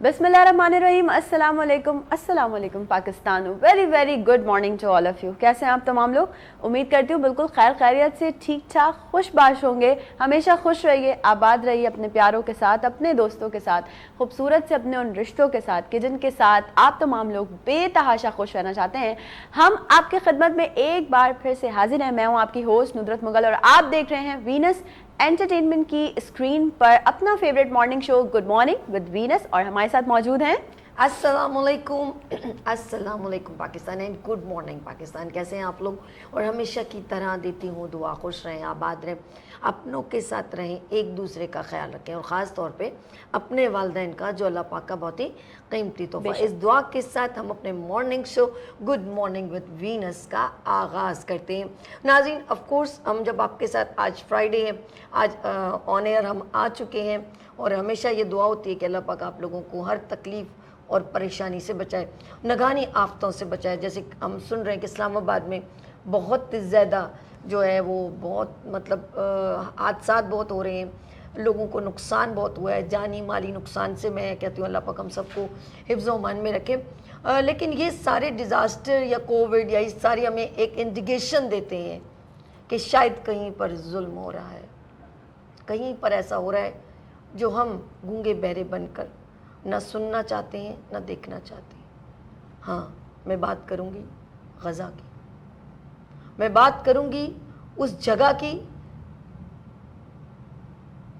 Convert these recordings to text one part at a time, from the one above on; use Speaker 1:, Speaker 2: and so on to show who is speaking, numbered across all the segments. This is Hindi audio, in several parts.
Speaker 1: बिस्मिल्लाहिर्रहमानिर्रहीम। अस्सलाम वालेकुम Pakistan. Very very good morning to all of you. कैसे हैं आप तमाम लोग? उम्मीद करती हूँ बिल्कुल खैर खैरियत से, ठीक ठाक, खुशबाश होंगे। हमेशा खुश रहिए, आबाद रहिए अपने प्यारों के साथ, अपने दोस्तों के साथ, खूबसूरत से अपने उन रिश्तों के साथ कि जिनके साथ आप तमाम लोग बेतहाशा खुश रहना चाहते हैं। हम आपके खिदमत में एक बार फिर से हाजिर हैं। मैं हूँ आपकी होस्ट नुदरत मुगल और आप देख रहे हैं वीनस एंटरटेनमेंट की स्क्रीन पर अपना favourite morning show good morning with Venus. और हमारे साथ मौजूद हैं
Speaker 2: अस्सलामुअलैकुम अस्सलामुअलैकुम Pakistan and good morning Pakistan. कैसे हैं आप लोग? और हमेशा की तरह देती हूँ दुआ, खुश रहें, आबाद रहें, अपनों के साथ रहें, एक दूसरे का ख्याल रखें और ख़ास तौर पे अपने वालिदैन का, जो अल्लाह पाक का बहुत ही कीमती तोहफा। इस दुआ के साथ हम अपने morning show good morning with Venus का आगाज़ करते हैं। नाज़रीन, ऑफ कोर्स हम जब आपके साथ, आज फ्राइडे है, आज ऑन एयर हम आ चुके हैं और हमेशा ये दुआ होती है कि अल्लाह पाक आप लोगों को हर तकलीफ़ और परेशानी से बचाए, नगानी आफतों से बचाए। जैसे हम सुन रहे हैं कि इस्लामाबाद में बहुत ज़्यादा जो है वो बहुत मतलब हादसात बहुत हो रहे हैं, लोगों को नुकसान बहुत हुआ है, जानी माली नुकसान से मैं कहती हूँ अल्लाह पाक हम सबको हिफ्ज़ व अमान में रखे। लेकिन ये सारे डिज़ास्टर या कोविड या ये सारी हमें एक इंडिकेशन देते हैं कि शायद कहीं पर जुल्म हो रहा है, कहीं पर ऐसा हो रहा है जो हम गूंगे बहरे बनकर ना सुनना चाहते हैं ना देखना चाहते हैं। हाँ, मैं बात करूँगी गज़ा की, मैं बात करूँगी उस जगह की,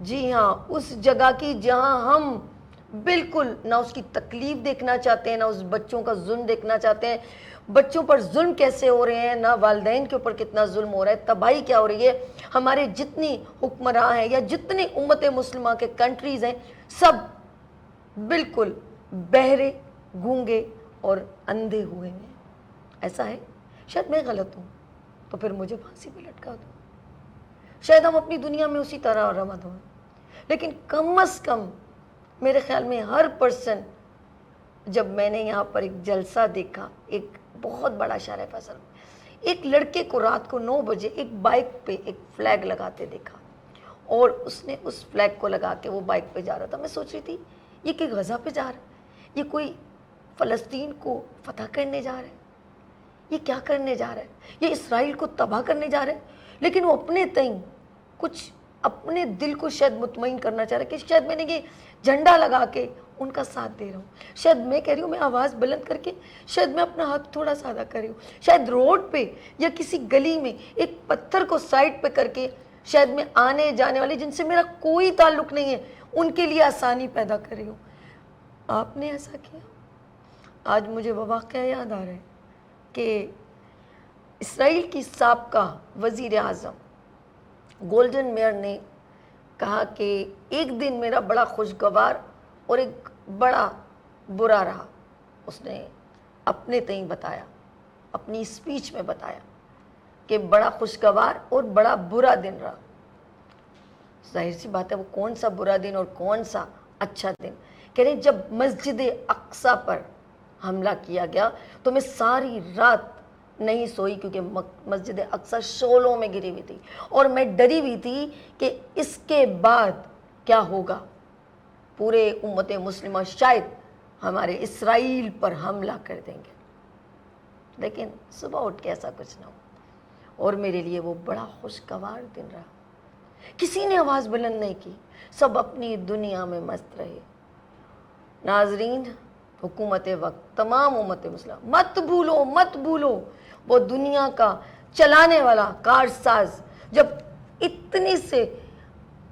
Speaker 2: जी हाँ, उस जगह की जहाँ हम बिल्कुल ना उसकी तकलीफ़ देखना चाहते हैं, ना उस बच्चों का जुल्म देखना चाहते हैं। बच्चों पर जुल्म कैसे हो रहे हैं, ना वालिदैन के ऊपर कितना जुल्म हो रहा है, तबाही क्या हो रही है। हमारे जितनी हुक्मरान हैं या जितनी उम्मत मुस्लिमा के कंट्रीज़ हैं, सब बिल्कुल बहरे, गूंगे और अंधे हुए हैं। ऐसा है, शायद मैं गलत हूँ तो फिर मुझे फांसी पे लटका दो। शायद हम अपनी दुनिया में उसी तरह रमद हों, लेकिन कम अज़ कम मेरे ख्याल में हर पर्सन, जब मैंने यहाँ पर एक जलसा देखा, एक बहुत बड़ा शहर है फैसल, एक लड़के को रात को 9 बजे एक बाइक पे एक फ्लैग लगाते देखा और उसने उस फ्लैग को लगा के वो बाइक पे जा रहा था। मैं सोच रही थी ये कि गज़ा पे जा रहा है, ये कोई फ़लस्तीन को फतह करने जा रहा है, ये क्या करने जा रहा है, ये इसराइल को तबाह करने जा रहा है। लेकिन वो अपने तई कुछ अपने दिल को शायद मुतमईन करना चाह रहा है कि शायद मैंने ये झंडा लगा के उनका साथ दे रहा हूँ, शायद मैं कह रही हूँ, मैं आवाज़ बुलंद करके शायद मैं अपना हक थोड़ा सा अदा कर रही हूँ, शायद रोड पे या किसी गली में एक पत्थर को साइड पे करके शायद मैं आने जाने वाले जिनसे मेरा कोई ताल्लुक़ नहीं है उनके लिए आसानी पैदा कर रही हूँ। आपने ऐसा किया? आज मुझे वो वाक़या याद आ रहा है कि इसराइल की साबका वज़ीर आज़म गोल्डन मेयर ने कहा कि एक दिन मेरा बड़ा खुशगवार और एक बड़ा बुरा रहा। उसने अपने तई बताया, अपनी स्पीच में बताया कि बड़ा खुशगवार और बड़ा बुरा दिन रहा। जाहिर सी बात है, वो कौन सा बुरा दिन और कौन सा अच्छा दिन। कह रहे जब मस्जिद अक्सा पर हमला किया गया तो मैं सारी रात नहीं सोई, क्योंकि मस्जिद अक्सा शोलों में गिरी हुई थी और मैं डरी हुई थी कि इसके बाद क्या होगा। पूरे उम्मत मुस्लिमा शायद हमारे इसराइल पर हमला कर देंगे, लेकिन सुबह उठ के ऐसा कुछ ना हो और मेरे लिए वो बड़ा खुशगवार दिन रहा। किसी ने आवाज़ बुलंद नहीं की, सब अपनी दुनिया में मस्त रहे। नाजरीन, हुकूमत वक्त, तमाम उम्मत मुस्लिम, मत भूलो वो दुनिया का चलाने वाला कारसाज, जब इतनी से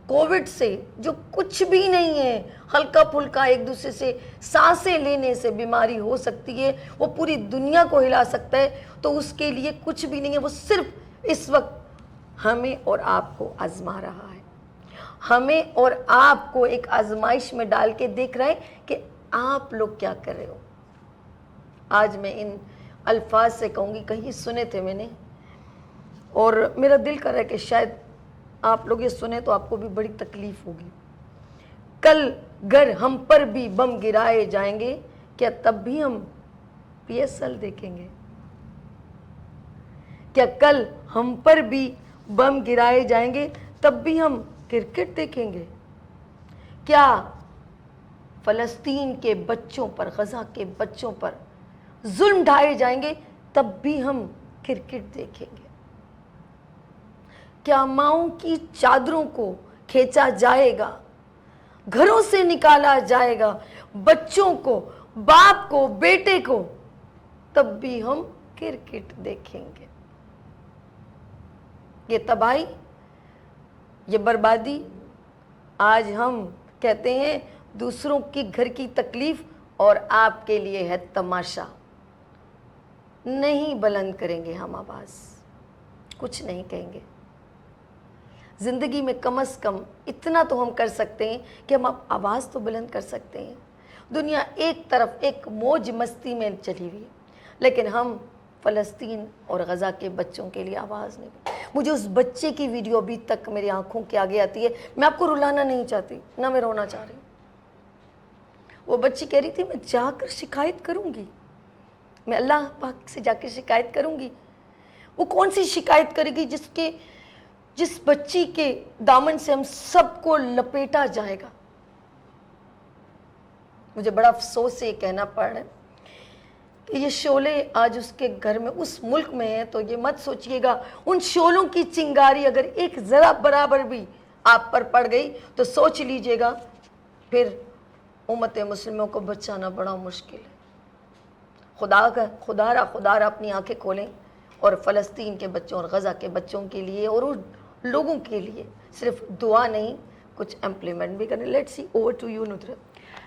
Speaker 2: कोविड से जो कुछ भी नहीं है, हल्का फुल्का एक दूसरे से सांसें लेने से बीमारी हो सकती है, वो पूरी दुनिया को हिला सकता है, तो उसके लिए कुछ भी नहीं है। वो सिर्फ इस वक्त हमें और आपको आजमा रहा है, हमें और आपको एक आजमाइश में डाल के देख रहा है कि आप लोग क्या कर रहे हो। आज मैं इन अल्फाज से कहूँगी, कहीं सुने थे मैंने और मेरा दिल कर रहा है कि शायद आप लोग ये सुने तो आपको भी बड़ी तकलीफ होगी। कल घर हम पर भी बम गिराए जाएंगे, क्या तब भी हम PSL देखेंगे? क्या कल हम पर भी बम गिराए जाएंगे तब भी हम क्रिकेट देखेंगे? क्या फ़लस्तीन के बच्चों पर, गज़ा के बच्चों पर जुल्म ढाए जाएंगे, तब भी हम क्रिकेट देखेंगे। क्या माओं की चादरों को खींचा जाएगा, घरों से निकाला जाएगा, बच्चों को, बाप को, बेटे को, तब भी हम क्रिकेट देखेंगे। ये तबाही, ये बर्बादी, आज हम कहते हैं दूसरों की घर की तकलीफ और आपके लिए है तमाशा। नहीं बुलंद करेंगे हम आवाज़, कुछ नहीं कहेंगे। ज़िंदगी में कम से कम इतना तो हम कर सकते हैं कि हम अब आवाज़ तो बुलंद कर सकते हैं। दुनिया एक तरफ एक मौज मस्ती में चली हुई है, लेकिन हम फ़लस्तीन और गज़ा के बच्चों के लिए आवाज़ नहीं। मुझे उस बच्चे की वीडियो अभी तक मेरी आंखों के आगे आती है। मैं आपको रुलाना नहीं चाहती, ना मैं रोना चाह रही। वो बच्ची कह रही थी मैं जाकर शिकायत करूँगी, मैं अल्लाह पाक से जाकर शिकायत करूँगी। वो कौन सी शिकायत करेगी जिस बच्ची के दामन से हम सबको लपेटा जाएगा। मुझे बड़ा अफसोस से ये कहना पड़ रहा है कि ये शोले आज उसके घर में, उस मुल्क में है, तो ये मत सोचिएगा उन शोलों की चिंगारी अगर एक ज़रा बराबर भी आप पर पड़ गई तो सोच लीजिएगा फिर उम्मत मुस्लिमों को बचाना बड़ा मुश्किल है। खुदारा अपनी आंखें खोलें और फ़लस्तीन के बच्चों और गज़ा के बच्चों के लिए और उन लोगों के लिए सिर्फ दुआ नहीं, कुछ इम्प्लीमेंट भी करें। Let's see, over to you Nusrat.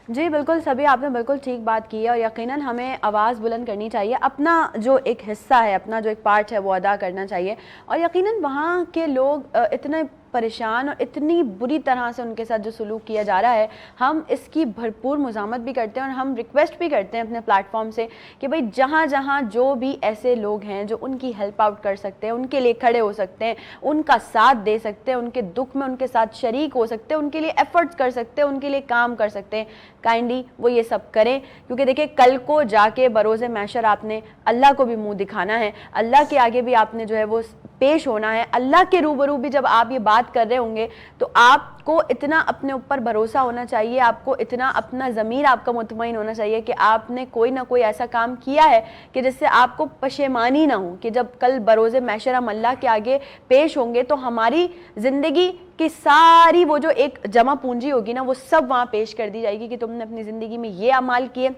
Speaker 1: जी बिल्कुल, सभी आपने बिल्कुल ठीक बात की है और यकीनन हमें आवाज़ बुलंद करनी चाहिए, अपना जो एक हिस्सा है, अपना जो एक पार्ट है वो अदा करना चाहिए। और यकीनन वहाँ के लोग इतने परेशान और इतनी बुरी तरह से उनके साथ जो सलूक किया जा रहा है, हम इसकी भरपूर मुज़ामत भी करते हैं और हम रिक्वेस्ट भी करते हैं अपने प्लेटफॉर्म से कि भाई जहाँ जहाँ जो भी ऐसे लोग हैं जो उनकी हेल्प आउट कर सकते हैं, उनके लिए खड़े हो सकते हैं, उनका साथ दे सकते हैं, उनके दुख में उनके साथ शरीक हो सकते हैं, उनके लिए एफर्ट्स कर सकते हैं, उनके लिए काम कर सकते हैं, काइंडली वो ये सब करें। क्योंकि देखिए कल को जाके बरोज़े महशर आपने अल्लाह को भी मुँह दिखाना है, अल्लाह के आगे भी आपने जो है वो पेश होना है। अल्लाह के रूबरू भी जब आप ये बात कर रहे होंगे तो आपको इतना अपने ऊपर भरोसा होना चाहिए, आपको इतना अपना ज़मीर आपका मुतमईन होना चाहिए कि आपने कोई ना कोई ऐसा काम किया है कि जिससे आपको पशेमानी ना हो, कि जब कल बरोज़े महशर हम अल्लाह के आगे पेश होंगे तो हमारी ज़िंदगी की सारी वो जो एक जमा पूंजी होगी ना, वो सब वहाँ पेश कर दी जाएगी कि तुमने अपनी ज़िंदगी में ये अमाल किए,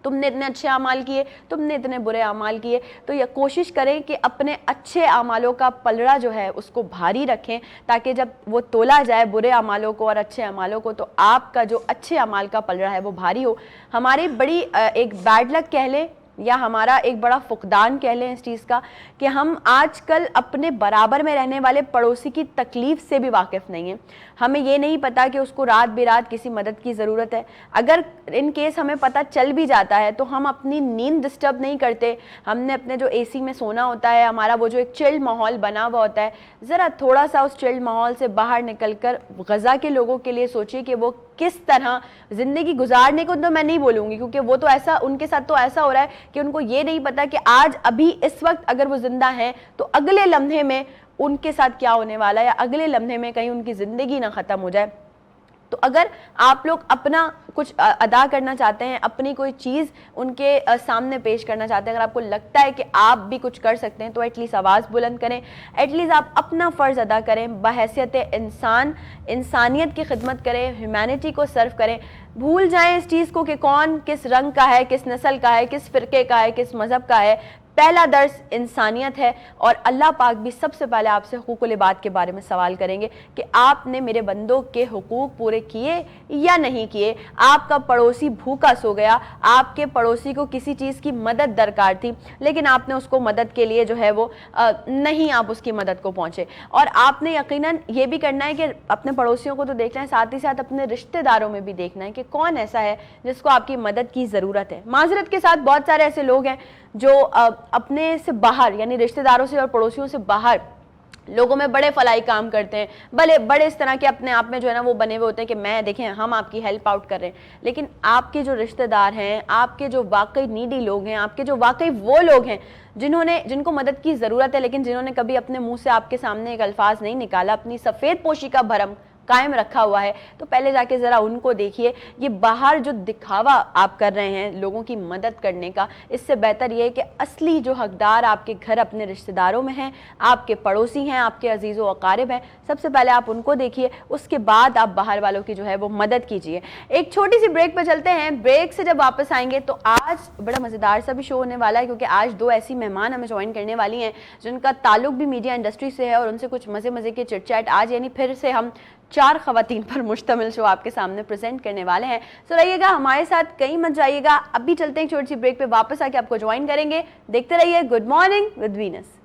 Speaker 1: तुमने इतने अच्छे अमाल किए, तुमने इतने बुरे अमाल किए। तो यह कोशिश करें कि अपने अच्छे अमालों का पलड़ा जो है उसको भारी रखें, ताकि जब वो तोला जाए बुरे अमालों को और अच्छे अमालों को तो आपका जो अच्छे अमाल का पलड़ा है वो भारी हो। हमारी बड़ी एक बैड लक कह लें या हमारा एक बड़ा फुकदान कह लें इस चीज़ का कि हम आजकल अपने बराबर में रहने वाले पड़ोसी की तकलीफ़ से भी वाकिफ़ नहीं हैं। हमें ये नहीं पता कि उसको रात बेरात किसी मदद की ज़रूरत है। अगर इन केस हमें पता चल भी जाता है तो हम अपनी नींद डिस्टर्ब नहीं करते। हमने अपने जो एसी में सोना होता है, हमारा वो जो एक चिल्ड माहौल बना हुआ होता है, ज़रा थोड़ा सा उस चिल्ड माहौल से बाहर निकल कर गज़ा के लोगों के लिए सोचिए कि वो किस तरह ज़िंदगी गुजारने को, तो मैं नहीं बोलूँगी क्योंकि वो तो ऐसा, उनके साथ तो ऐसा हो रहा है कि उनको ये नहीं पता कि आज अभी इस वक्त अगर वो ज़िंदा हैं तो अगले लम्हे में उनके साथ क्या होने वाला है, या अगले लम्हे में कहीं उनकी ज़िंदगी ना ख़त्म हो जाए। तो अगर आप लोग अपना कुछ अदा करना चाहते हैं, अपनी कोई चीज़ उनके सामने पेश करना चाहते हैं, अगर आपको लगता है कि आप भी कुछ कर सकते हैं तो एटलीस्ट आवाज़ बुलंद करें, एटलीस्ट आप अपना फ़र्ज़ अदा करें, बहैसियत इंसान इंसानियत की खिदमत करें, ह्यूमैनिटी को सर्व करें। भूल जाएं इस चीज़ को कि कौन किस रंग का है, किस नस्ल का है, किस फ़िरके का है, किस मज़हब का है। पहला दर्स इंसानियत है और अल्लाह पाक भी सबसे पहले आपसे हुकूकुल इबाद के बारे में सवाल करेंगे कि आपने मेरे बंदों के हुकूक पूरे किए या नहीं किए। आपका पड़ोसी भूखा सो गया, आपके पड़ोसी को किसी चीज़ की मदद दरकार थी लेकिन आपने उसको मदद के लिए जो है वो नहीं आप उसकी मदद को पहुँचे। और आपने यकीनन ये भी करना है कि अपने पड़ोसियों को तो देखना है, साथ ही साथ अपने रिश्तेदारों में भी देखना है कि कौन ऐसा है जिसको आपकी मदद की ज़रूरत है। माजरत के साथ बहुत सारे ऐसे लोग हैं जो अपने से बाहर यानी रिश्तेदारों से और पड़ोसियों से बाहर लोगों में बड़े फलाई काम करते हैं, बड़े इस तरह के अपने आप में जो है ना वो बने हुए होते हैं कि मैं देखें हम आपकी हेल्प आउट कर रहे हैं। लेकिन आपके जो रिश्तेदार हैं, आपके जो वाकई नीडी लोग हैं, आपके जो वाकई वो लोग हैं जिनको मदद की ज़रूरत है लेकिन जिन्होंने कभी अपने मुंह से आपके सामने एक अल्फाज नहीं निकाला, अपनी सफ़ेद पोशी का भरम कायम रखा हुआ है, तो पहले जाके ज़रा उनको देखिए। ये बाहर जो दिखावा आप कर रहे हैं लोगों की मदद करने का, इससे बेहतर ये है कि असली जो हकदार आपके घर अपने रिश्तेदारों में हैं, आपके पड़ोसी हैं, आपके अजीज़ व अकारिब हैं, सबसे पहले आप उनको देखिए, उसके बाद आप बाहर वालों की जो है वो मदद कीजिए। एक छोटी सी ब्रेक पर चलते हैं। ब्रेक से जब वापस आएंगे तो आज बड़ा मज़ेदार सा भी शो होने वाला है, क्योंकि आज दो ऐसी मेहमान हमें ज्वाइन करने वाली हैं जिनका ताल्लुक भी मीडिया इंडस्ट्री से है, और उनसे कुछ मज़े के चिट चैट आज यानी फिर से हम 4 ख़वातीन पर मुश्तमिल शो आपके सामने प्रेजेंट करने वाले हैं। सो रहिएगा हमारे साथ, कहीं मत जाइएगा। अभी चलते हैं छोटी सी ब्रेक पे, वापस आके आपको ज्वाइन करेंगे। देखते रहिए good morning with Venus.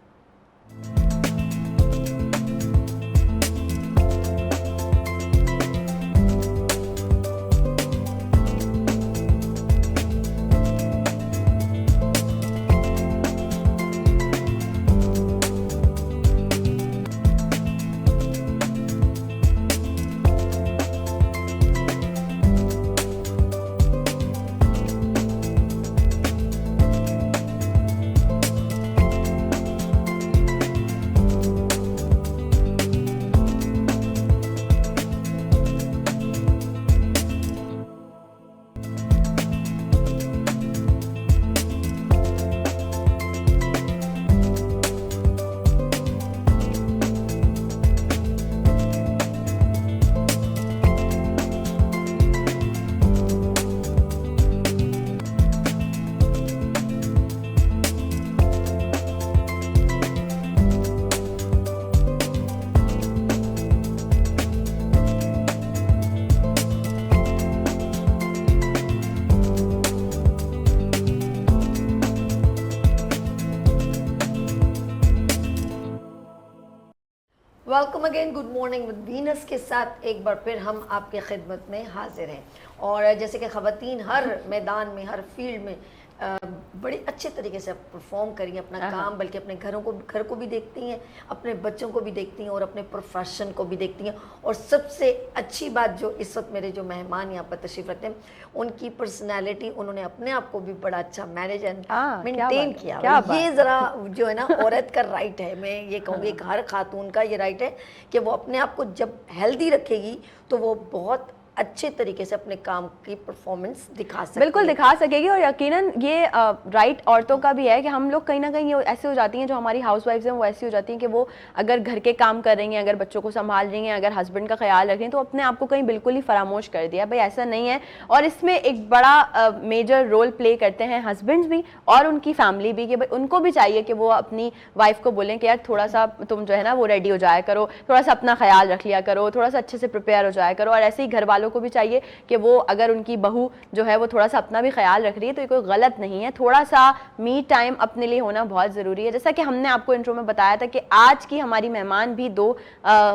Speaker 2: Welcome again, good morning with Venus के साथ एक बार फिर हम आपके खिदमत में हाजिर हैं। और जैसे कि ख़वातीन हर मैदान में, हर फील्ड में बड़ी अच्छे तरीके से परफॉर्म करिए अपना काम, बल्कि अपने घर को भी देखती हैं, अपने बच्चों को भी देखती हैं और अपने प्रोफेशन को भी देखती हैं। और सबसे अच्छी बात जो इस वक्त मेरे जो मेहमान यहाँ पर तशरीफ़ रखते हैं, उनकी पर्सनैलिटी, उन्होंने अपने आप को भी बड़ा अच्छा मैनेज एंड मेंटेन किया। ये ज़रा जो है ना औरत का राइट है, मैं ये कहूँगी हर खातून का ये राइट है कि वो अपने आप को जब हेल्दी रखेगी तो वो बहुत अच्छे तरीके से अपने काम की परफॉर्मेंस दिखा सकती है।
Speaker 1: बिल्कुल दिखा सकेगी। और यकीनन ये राइट औरतों का भी है कि हम लोग कहीं ना कहीं ऐसे हो जाती हैं, जो हमारी हाउसवाइफ्स हैं वो ऐसी हो जाती हैं कि वो अगर घर के काम कर रही हैं, अगर बच्चों को संभाल रही हैं, अगर हस्बैंड का ख्याल रख रही हैं, तो अपने आप को कहीं बिल्कुल ही फरामोश कर दिया। भाई ऐसा नहीं है। और इसमें एक बड़ा मेजर रोल प्ले करते हैं हस्बैंड्स भी और उनकी फैमिली भी, कि भाई उनको भी चाहिए कि वो अपनी वाइफ को बोलें कि यार थोड़ा सा तुम जो है ना वो रेडी हो जाया करो, थोड़ा सा अपना ख्याल रख लिया करो, थोड़ा सा अच्छे से प्रिपेयर हो जाया करो। और ऐसे ही घर वालों को भी चाहिए कि वो अगर उनकी बहू जो है वो थोड़ा सा अपना भी ख्याल रख रही है तो ये कोई गलत नहीं है। थोड़ा सा मी टाइम अपने लिए होना बहुत ज़रूरी है। जैसा कि हमने आपको इंट्रो में बताया था कि आज की हमारी मेहमान भी 2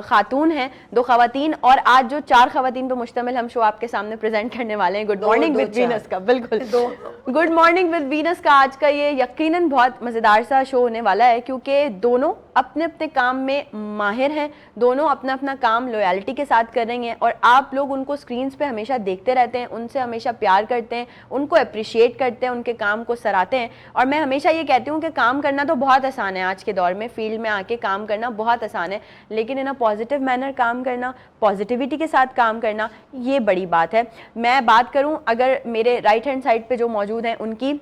Speaker 1: खातून हैं, 2 ख़वातीन, और आज जो 4 ख़वातीन पर मुश्तमिल हम शो आपके सामने प्रेजेंट करने वाले हैं गुड मॉर्निंग विद वीनस का। बिल्कुल गुड मॉर्निंग विद वीनस का आज का ये यकीनन बहुत मज़ेदार सा शो होने वाला है, क्योंकि दोनों अपने अपने काम में माहिर हैं, दोनों अपना अपना काम लॉयल्टी के साथ कर रही हैं, और आप लोग उनको स्क्रीन्स पे हमेशा देखते रहते हैं, उनसे हमेशा प्यार करते हैं, उनको अप्रिशिएट करते हैं, उनके काम को सराहते हैं। और मैं हमेशा ये कहती हूँ कि काम करना तो बहुत आसान है, आज के दौर में फील्ड में आके काम करना बहुत आसान है, लेकिन इन अ पॉजिटिव मैनर काम करना, पॉजिटिविटी के साथ काम करना, ये बड़ी बात है। मैं बात करूँ अगर मेरे राइट हैंड साइड पे जो मौजूद हैं उनकी,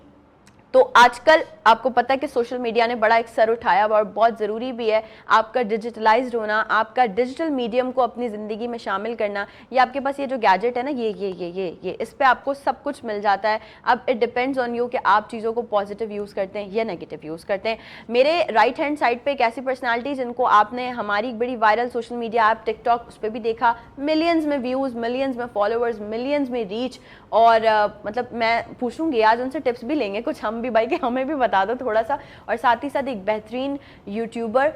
Speaker 1: तो आजकल आपको पता है कि सोशल मीडिया ने बड़ा एक सर उठाया और बहुत ज़रूरी भी है आपका डिजिटलाइज्ड होना, आपका डिजिटल मीडियम को अपनी ज़िंदगी में शामिल करना। ये आपके पास ये जो गैजेट है ना, ये इस पे आपको सब कुछ मिल जाता है। अब इट डिपेंड्स ऑन यू कि आप चीज़ों को पॉजिटिव यूज़ करते हैं या नेगेटिव यूज़ करते हैं। मेरे राइट हैंड साइड पे एक ऐसी पर्सनैलिटी जिनको आपने हमारी बड़ी viral social media app TikTok उस पर भी देखा, मिलियंस में व्यूज़, मिलियंस में फॉलोअर्स, मिलियंस में रीच। और मतलब मैं पूछूंगी आज उनसे टिप्स भी लेंगे कुछ हम भी, भाई कि हमें भी बता दो थोड़ा सा। और साथ ही साथ एक बेहतरीन यूट्यूबर,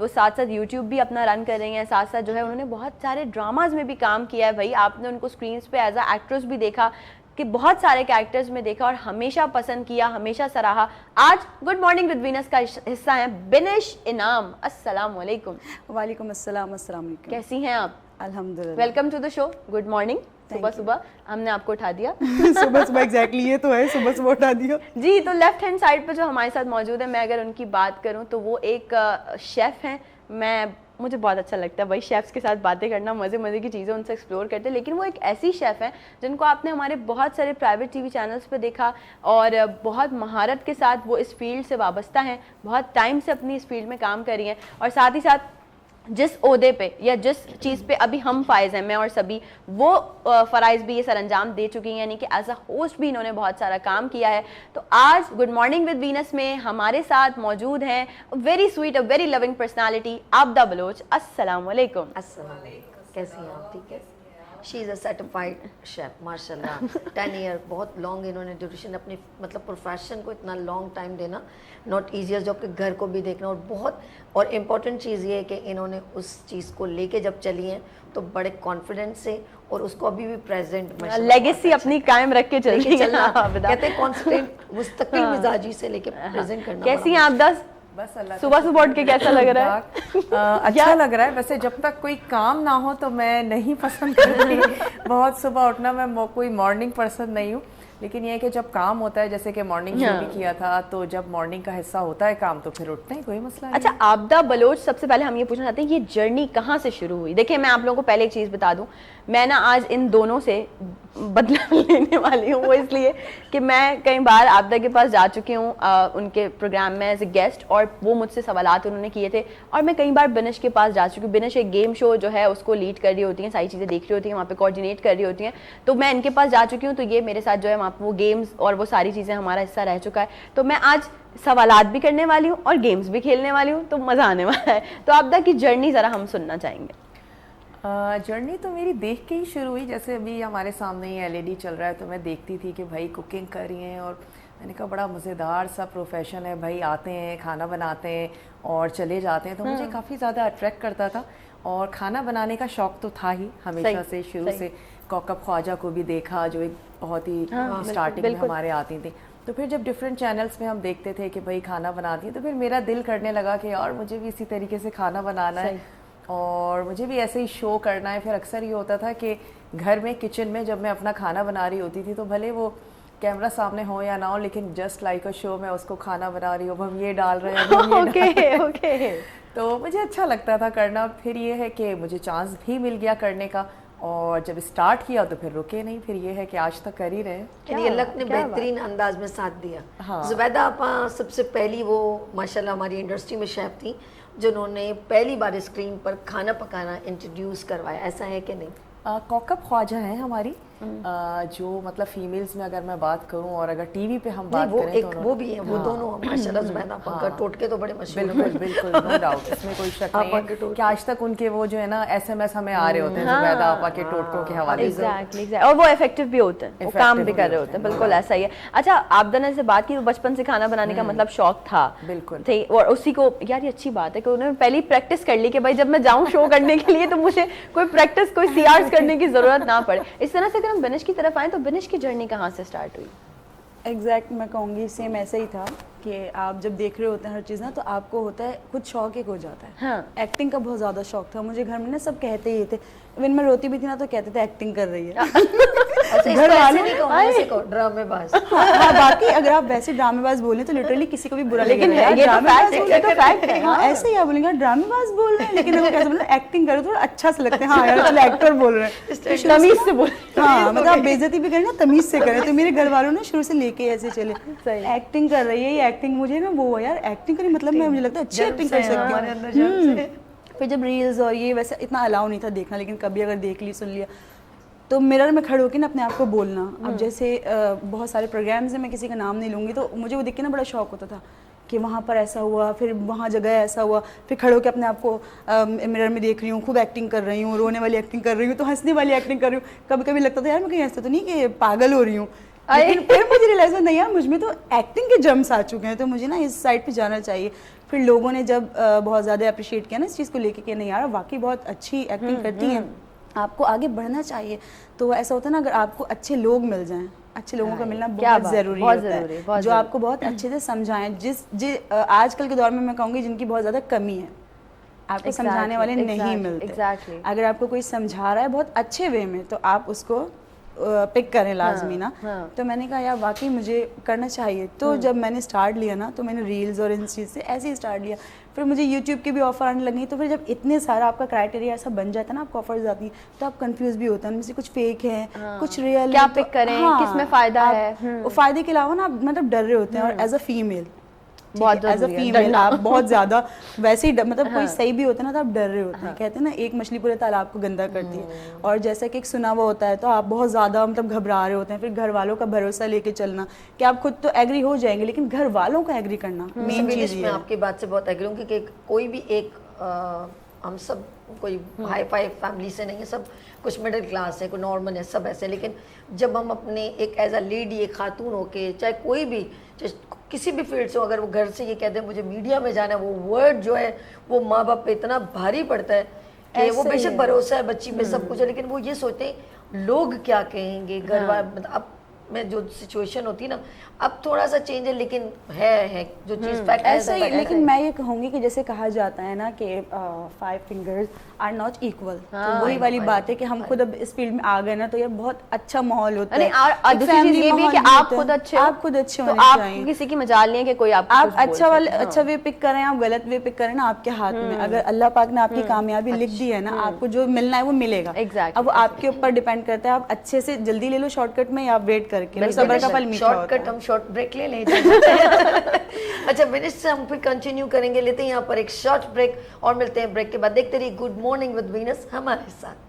Speaker 1: वो साथ साथ यूट्यूब भी अपना रन कर रही हैं, साथ साथ जो है उन्होंने बहुत सारे ड्रामाज में भी काम किया है। भाई आपने उनको स्क्रीन्स पे एज अ एक्ट्रेस भी देखा, कि बहुत सारे कैरेक्टर्स में देखा और हमेशा पसंद किया, हमेशा सराहा। आज गुड मॉर्निंग विद वीनस का हिस्सा है बिनिश इनाम। अस्सलाम वालेकुम।
Speaker 3: वालेकुम अस्सलाम। अस्सलाम वालेकुम।
Speaker 1: कैसी हैं आप?
Speaker 3: अल्हम्दुलिल्लाह।
Speaker 1: Welcome to the show, good morning. सुबह सुबह हमने आपको उठा दिया।
Speaker 3: सुबह सुबह एग्जैक्टली ये तो है, सुबह सुबह उठा दिया।
Speaker 1: जी, तो लेफ्ट हैंड साइड पे जो हमारे साथ मौजूद है, मैं अगर उनकी बात करूं तो वो एक शेफ़ हैं। मुझे बहुत अच्छा लगता है भाई शेफ़्स के साथ बातें करना, मज़े मज़े की चीज़ें उनसे एक्सप्लोर करते हैं। लेकिन वो एक ऐसी शेफ़ हैं जिनको आपने हमारे बहुत सारे प्राइवेट टीवी चैनल्स पे देखा और बहुत महारत के साथ वो इस फील्ड से वाबस्ता हैं, बहुत टाइम से अपनी इस फील्ड में काम कर रही हैं। और साथ ही साथ जिस ओहदे पे या जिस चीज़ पे अभी हम फायज़ हैं, मैं और सभी, वो फ़राइज़ भी ये सरअंजाम दे चुकी हैं, यानी कि एज अ होस्ट भी इन्होंने बहुत सारा काम किया है। तो आज गुड मॉर्निंग विद वीनस में हमारे साथ मौजूद हैं very sweet, a very loving personality, Abda Baloch. अस्सलाम वालेकुम।
Speaker 2: कैसी हैं आप? ठीक है। She is a certified chef माशाल्लाह। 10 ईयर बहुत लॉन्ग इन्होंने ड्यूरेशन, अपने मतलब प्रोफेशन को इतना लॉन्ग टाइम देना नॉट ईजियर जॉब, के घर को भी देखना, और बहुत और इम्पॉर्टेंट चीज़ ये है कि इन्होंने उस चीज़ को लेके जब चली हैं तो बड़े कॉन्फिडेंस से, और उसको अभी भी प्रेजेंट
Speaker 1: लेगेसी अपनी कायम रख के चल
Speaker 2: चलना कहते हैं कॉन्स्टेंट मुस्तकिल मिजाजी से लेके प्रेजेंट करना।
Speaker 1: कैसी हैं आप?
Speaker 4: बस अल्लाह
Speaker 1: सुबह सुबह उठ के कैसा लग रहा है?
Speaker 4: अच्छा लग रहा है। वैसे जब तक कोई काम ना हो तो मैं नहीं पसंद करती बहुत सुबह उठना। मैं कोई मॉर्निंग पर्सन नहीं हूँ, लेकिन ये है कि जब काम होता है, जैसे कि मॉर्निंग शो भी किया था, तो जब मॉर्निंग का हिस्सा होता है काम तो फिर उठते हैं, कोई मसला नहीं।
Speaker 1: अच्छा आबदा बलोच, सबसे पहले हम ये पूछना चाहते हैं ये जर्नी कहाँ से शुरू हुई? देखिए मैं आप लोगों को पहले एक चीज़ बता दूं, मैं ना आज इन दोनों से बदला लेने वाली हूँ। वो इसलिए कि मैं कई बार आबदा के पास जा चुकी हूँ उनके प्रोग्राम में एज ए गेस्ट, और वो मुझसे सवालात उन्होंने किए थे। और मैं कई बार बिनिश के पास जा चुकी हूँ। बिनिश एक गेम शो जो है उसको लीड कर रही होती हैं, सारी चीज़ें देख रही होती हैं, वहाँ पे कोऑर्डिनेट कर रही होती हैं। तो मैं इनके पास जा चुकी हूँ, तो ये मेरे साथ जो है वहाँ वो गेम्स और वो सारी चीज़ें हमारा हिस्सा रह चुका है। तो मैं आज सवालात भी करने वाली हूँ और गेम्स भी खेलने वाली हूँ, तो मज़ा आने वाला है। तो आबदा की जर्नी ज़रा हम सुनना चाहेंगे।
Speaker 4: जर्नी तो मेरी देख के ही शुरू हुई। जैसे अभी हमारे सामने ही एलईडी चल रहा है, तो मैं देखती थी कि भाई कुकिंग कर रही हैं, और मैंने कहा बड़ा मज़ेदार सा प्रोफेशन है भाई, आते हैं खाना बनाते हैं और चले जाते हैं। तो मुझे काफ़ी ज़्यादा अट्रैक्ट करता था, और खाना बनाने का शौक़ तो था ही हमेशा से, शुरू से। कौकब ख्वाजा को भी देखा, जो एक बहुत ही स्टार्टिंग में हमारे आती थी। तो फिर जब डिफरेंट चैनल्स में हम देखते थे कि भाई खाना बनाती है, तो फिर मेरा दिल करने लगा कि यार मुझे भी इसी तरीके से खाना बनाना है और मुझे भी ऐसे ही शो करना है। फिर अक्सर ये होता था कि घर में किचन में जब मैं अपना खाना बना रही होती थी, तो भले वो कैमरा सामने हो या ना हो, लेकिन जस्ट लाइक अ शो, मैं उसको खाना बना रही हूँ, हम ये डाल रहे हैं
Speaker 1: ओके।
Speaker 4: तो मुझे अच्छा लगता था करना। फिर ये है कि मुझे चांस भी मिल गया करने का, और जब स्टार्ट किया तो फिर रुके नहीं। फिर ये है कि आज तक कर ही रहे हैं।
Speaker 2: अल्लाह ने बेहतरीन अंदाज में साथ दिया।
Speaker 4: हाँ।
Speaker 2: जुबैदा आपा सबसे पहली वो माशाल्लाह हमारी इंडस्ट्री में शेफ थी जिन्होंने पहली बार स्क्रीन पर खाना पकाना इंट्रोड्यूस करवाया, ऐसा है कि नहीं?
Speaker 4: कौकब ख्वाजा है हमारी, जो मतलब फीमेल्स में अगर मैं बात करूं, और अगर टीवी पे हम बात करें
Speaker 2: एक तो वो भी है, वो दोनों माशाल्लाह जुबैदा आपा का टोटके तो बड़े मशहूर
Speaker 4: बिल्कुल बिल्कुल, नो डाउट, इसमें कोई शक नहीं है कि आज तक उनके वो जो है ना SMS हमें आ रहे होते हैं जुबैदा आपा के टोटकों के हवाले से।
Speaker 1: एग्जैक्टली, और वो इफेक्टिव भी होते हैं, वो काम भी कर रहे होते हैं। बिल्कुल ऐसा ही है। अच्छा आबदा ने से बात की, वो बचपन से खाना बनाने का मतलब शौक था,
Speaker 4: बिल्कुल
Speaker 1: थे, और उसी को यार ये अच्छी बात है कि उन्होंने पहली प्रैक्टिस कर ली कि भाई जब मैं जाऊं शो करने के लिए तो मुझे कोई प्रैक्टिस, कोई CRs करने की जरूरत ना पड़े। इस तरह से अगर हम बिनिश की तरफ आए तो बिनिश की जर्नी कहाँ से स्टार्ट हुई?
Speaker 3: एग्जैक्ट मैं कहूँगी सेम ऐसे ही था कि आप जब देख रहे होते हैं हर चीज़ ना, तो आपको होता है खुद शौक एक हो जाता है।
Speaker 1: हाँ।
Speaker 3: एक्टिंग का बहुत ज़्यादा शौक था मुझे। घर में ना सब कहते ही थे, इवन मैं रोती भी थी ना तो कहते थे एक्टिंग कर रही है। घर वाले
Speaker 2: ड्रामेबाज।
Speaker 3: हाँ, बाकी अगर आप वैसे ड्रामेबाज बोले तो लिटरली किसी को भी बुरा
Speaker 1: लेकिन
Speaker 3: लगेगा,
Speaker 1: ये तो फैक्ट है।
Speaker 3: हाँ ऐसे ही आप बोलेंगे ड्रामेबाज बोल रहे हैं, लेकिन अगर कैसे बोले एक्टिंग करो थोड़ा अच्छा सा लगता है, हाँ यार चलो एक्टर बोल रहे हैं,
Speaker 1: तमीज से बोल।
Speaker 3: हाँ मतलब आप बेइज्जती भी करें ना तमीज से करें। तो मेरे घर वालों ने शुरू से लेके ऐसे चले, एक्टिंग कर रही है ये एक्टिंग, मुझे ना वो यार एक्टिंग करी मतलब मैं, मुझे लगता है अच्छी एक्टिंग कर सकती हूँ। फिर जब रील्स और ये वैसे इतना अलाउ नहीं था देखना, लेकिन कभी अगर देख ली सुन लिया तो मिरर में खड़े होकर ना अपने आप को बोलना। अब जैसे बहुत सारे प्रोग्राम्स हैं, मैं किसी का नाम नहीं लूँगी, तो मुझे वो देख के ना बड़ा शौक होता था कि वहाँ पर ऐसा हुआ, फिर वहाँ जगह ऐसा हुआ, फिर खड़े होकर अपने आप को मिरर में देख रही हूँ, खूब एक्टिंग कर रही हूँ, रोने वाली एक्टिंग कर रही हूँ, तो हंसने वाली एक्टिंग कर रही हूँ। कभी कभी लगता था यार मैं कहीं ऐसा तो नहीं कि पागल हो रही हूँ, लेकिन फिर मुझे रियलाइज नहीं यार मुझ में तो एक्टिंग के जम्स आ चुके हैं, तो मुझे ना इस साइड पे जाना चाहिए। फिर लोगों ने जब बहुत ज़्यादा अप्रिशिएट किया ना इस चीज़ को लेके कि नहीं यार वाकई बहुत अच्छी एक्टिंग करती हैं, आपको आगे बढ़ना चाहिए। तो ऐसा होता है ना, अगर आपको अच्छे लोग मिल जाएं, अच्छे लोगों का मिलना बहुत ज़रूरी होता है, जो आपको बहुत अच्छे से समझाएं। आजकल के दौर में मैं कहूँगी जिनकी बहुत ज़्यादा कमी है, आपको समझाने वाले नहीं मिलते।
Speaker 1: exactly.
Speaker 3: अगर आपको कोई समझा रहा है बहुत अच्छे वे में तो आप उसको पिक करें लाजमी ना। तो मैंने कहा यार वाकई मुझे करना चाहिए। तो जब मैंने स्टार्ट लिया ना तो मैंने रील्स और इन चीज़ से ऐसे ही स्टार्ट लिया। फिर मुझे यूट्यूब की भी ऑफर आने लगी। तो फिर जब इतने सारा आपका क्राइटेरिया ऐसा बन जाता है ना, आपको ऑफर्स आती है तो आप कंफ्यूज भी होते हैं, उनमें से कुछ फेक है कुछ रियल,
Speaker 1: क्या पिक करें, किसमें फायदा है।
Speaker 3: फायदे के अलावा ना आप मतलब डर रहे होते हैं। और एज अ फीमेल
Speaker 1: बहुत
Speaker 3: एज अ फीमेल आप बहुत ज्यादा वैसे ही मतलब कोई सही भी होता है ना तो आप डर रहे होते हैं। कहते हैं ना एक मछली पूरे तालाब को गंदा करती है। और जैसा कि एक सुना हुआ होता है तो आप बहुत ज्यादा मतलब घबरा रहे होते हैं। फिर घर वालों का भरोसा लेके चलना कि आप खुद तो एग्री हो जाएंगे लेकिन घर वालों का एग्री करना मेन चीज
Speaker 2: मैं आपकी बात से बहुत एग्री हूँ कि कोई भी एक हम सब कोई हाई फाई फैमिली से नहीं है, सब कुछ मिडिल क्लास है, कोई नॉर्मल है, सब ऐसे। लेकिन जब हम अपने एक एज अ लेडी, एक खातून होके, चाहे कोई भी किसी भी फील्ड से हो, अगर वो घर से ये कहते हैं मुझे मीडिया में जाना है, वो वर्ड जो है वो माँ बाप पे इतना भारी पड़ता है कि वो बेशक भरोसा है बच्ची पे सब कुछ है, लेकिन वो ये सोचते हैं लोग क्या कहेंगे, घर वाले। अब में जो सिचुएशन होती है ना, अब थोड़ा सा चेंज है लेकिन है जो चीज़ फैक्ट है
Speaker 3: ऐसा ही। लेकिन मैं ये कहूँगी कि जैसे कहा जाता है ना कि 5 फिंगर्स आर नॉट इक्वल। तो वही वाली बात है कि हम खुद अब इस फील्ड में आ गए ना तो ये बहुत अच्छा माहौल होता है।
Speaker 1: और दूसरी चीज ये भी है कि आप खुद अच्छे हो,
Speaker 3: आप खुद अच्छे होने
Speaker 1: आप
Speaker 3: चाहिए।
Speaker 1: किसी की मजाल नहीं है कि कोई आप
Speaker 3: अच्छा वाले अच्छा वे पिक करें, आप गलत वे पिक करें ना, आपके हाथ में। अगर अल्लाह पाक ने आपकी कामयाबी लिख दी है ना, आपको जो मिलना है वो मिलेगा। अब वो आपके ऊपर डिपेंड करता है, आप अच्छे से जल्दी ले लो शॉर्टकट में या आप वेट करके। सब्र का फल मीठा होता है।
Speaker 2: शॉर्टकट, हम शॉर्ट ब्रेक ले लें। अच्छा मिनट से हम फिर कंटिन्यू करेंगे, लेते हैं यहाँ पर एक शॉर्ट ब्रेक और मिलते हैं ब्रेक के बाद। देखते रहिए गुड मॉर्निंग विद वीनस हमारे साथ।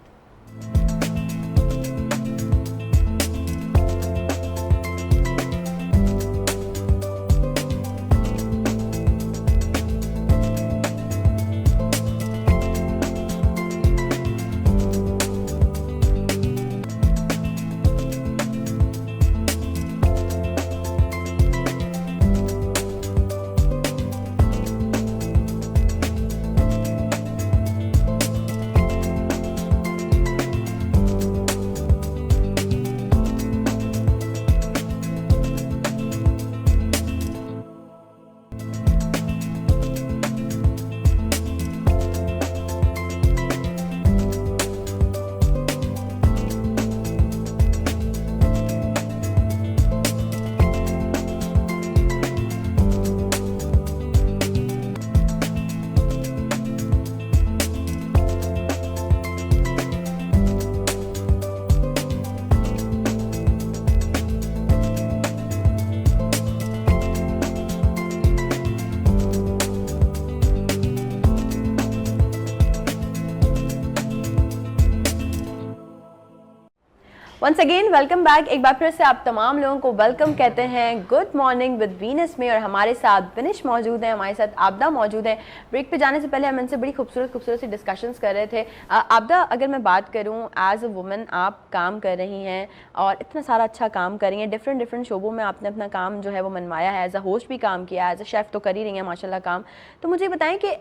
Speaker 1: Once again welcome back. एक बार फिर से आप तमाम लोगों को वेलकम कहते हैं गुड मॉर्निंग विद वीनस में। और हमारे साथ विनिश मौजूद हैं, हमारे साथ आबदा मौजूद हैं। ब्रेक पे जाने से पहले हम इनसे बड़ी खूबसूरत सी डिस्कशंस कर रहे थे। आबदा, अगर मैं बात करूं एज अ वुमन, आप काम कर रही हैं और इतना सारा अच्छा काम कर रही हैं, डिफरेंट शोबों में आपने अपना काम जो है वो मनवाया है। एज अ होस्ट भी काम किया है, एज अ शेफ़ तो कर ही रही हैं माशाल्लाह काम। तो मुझे बताएं कि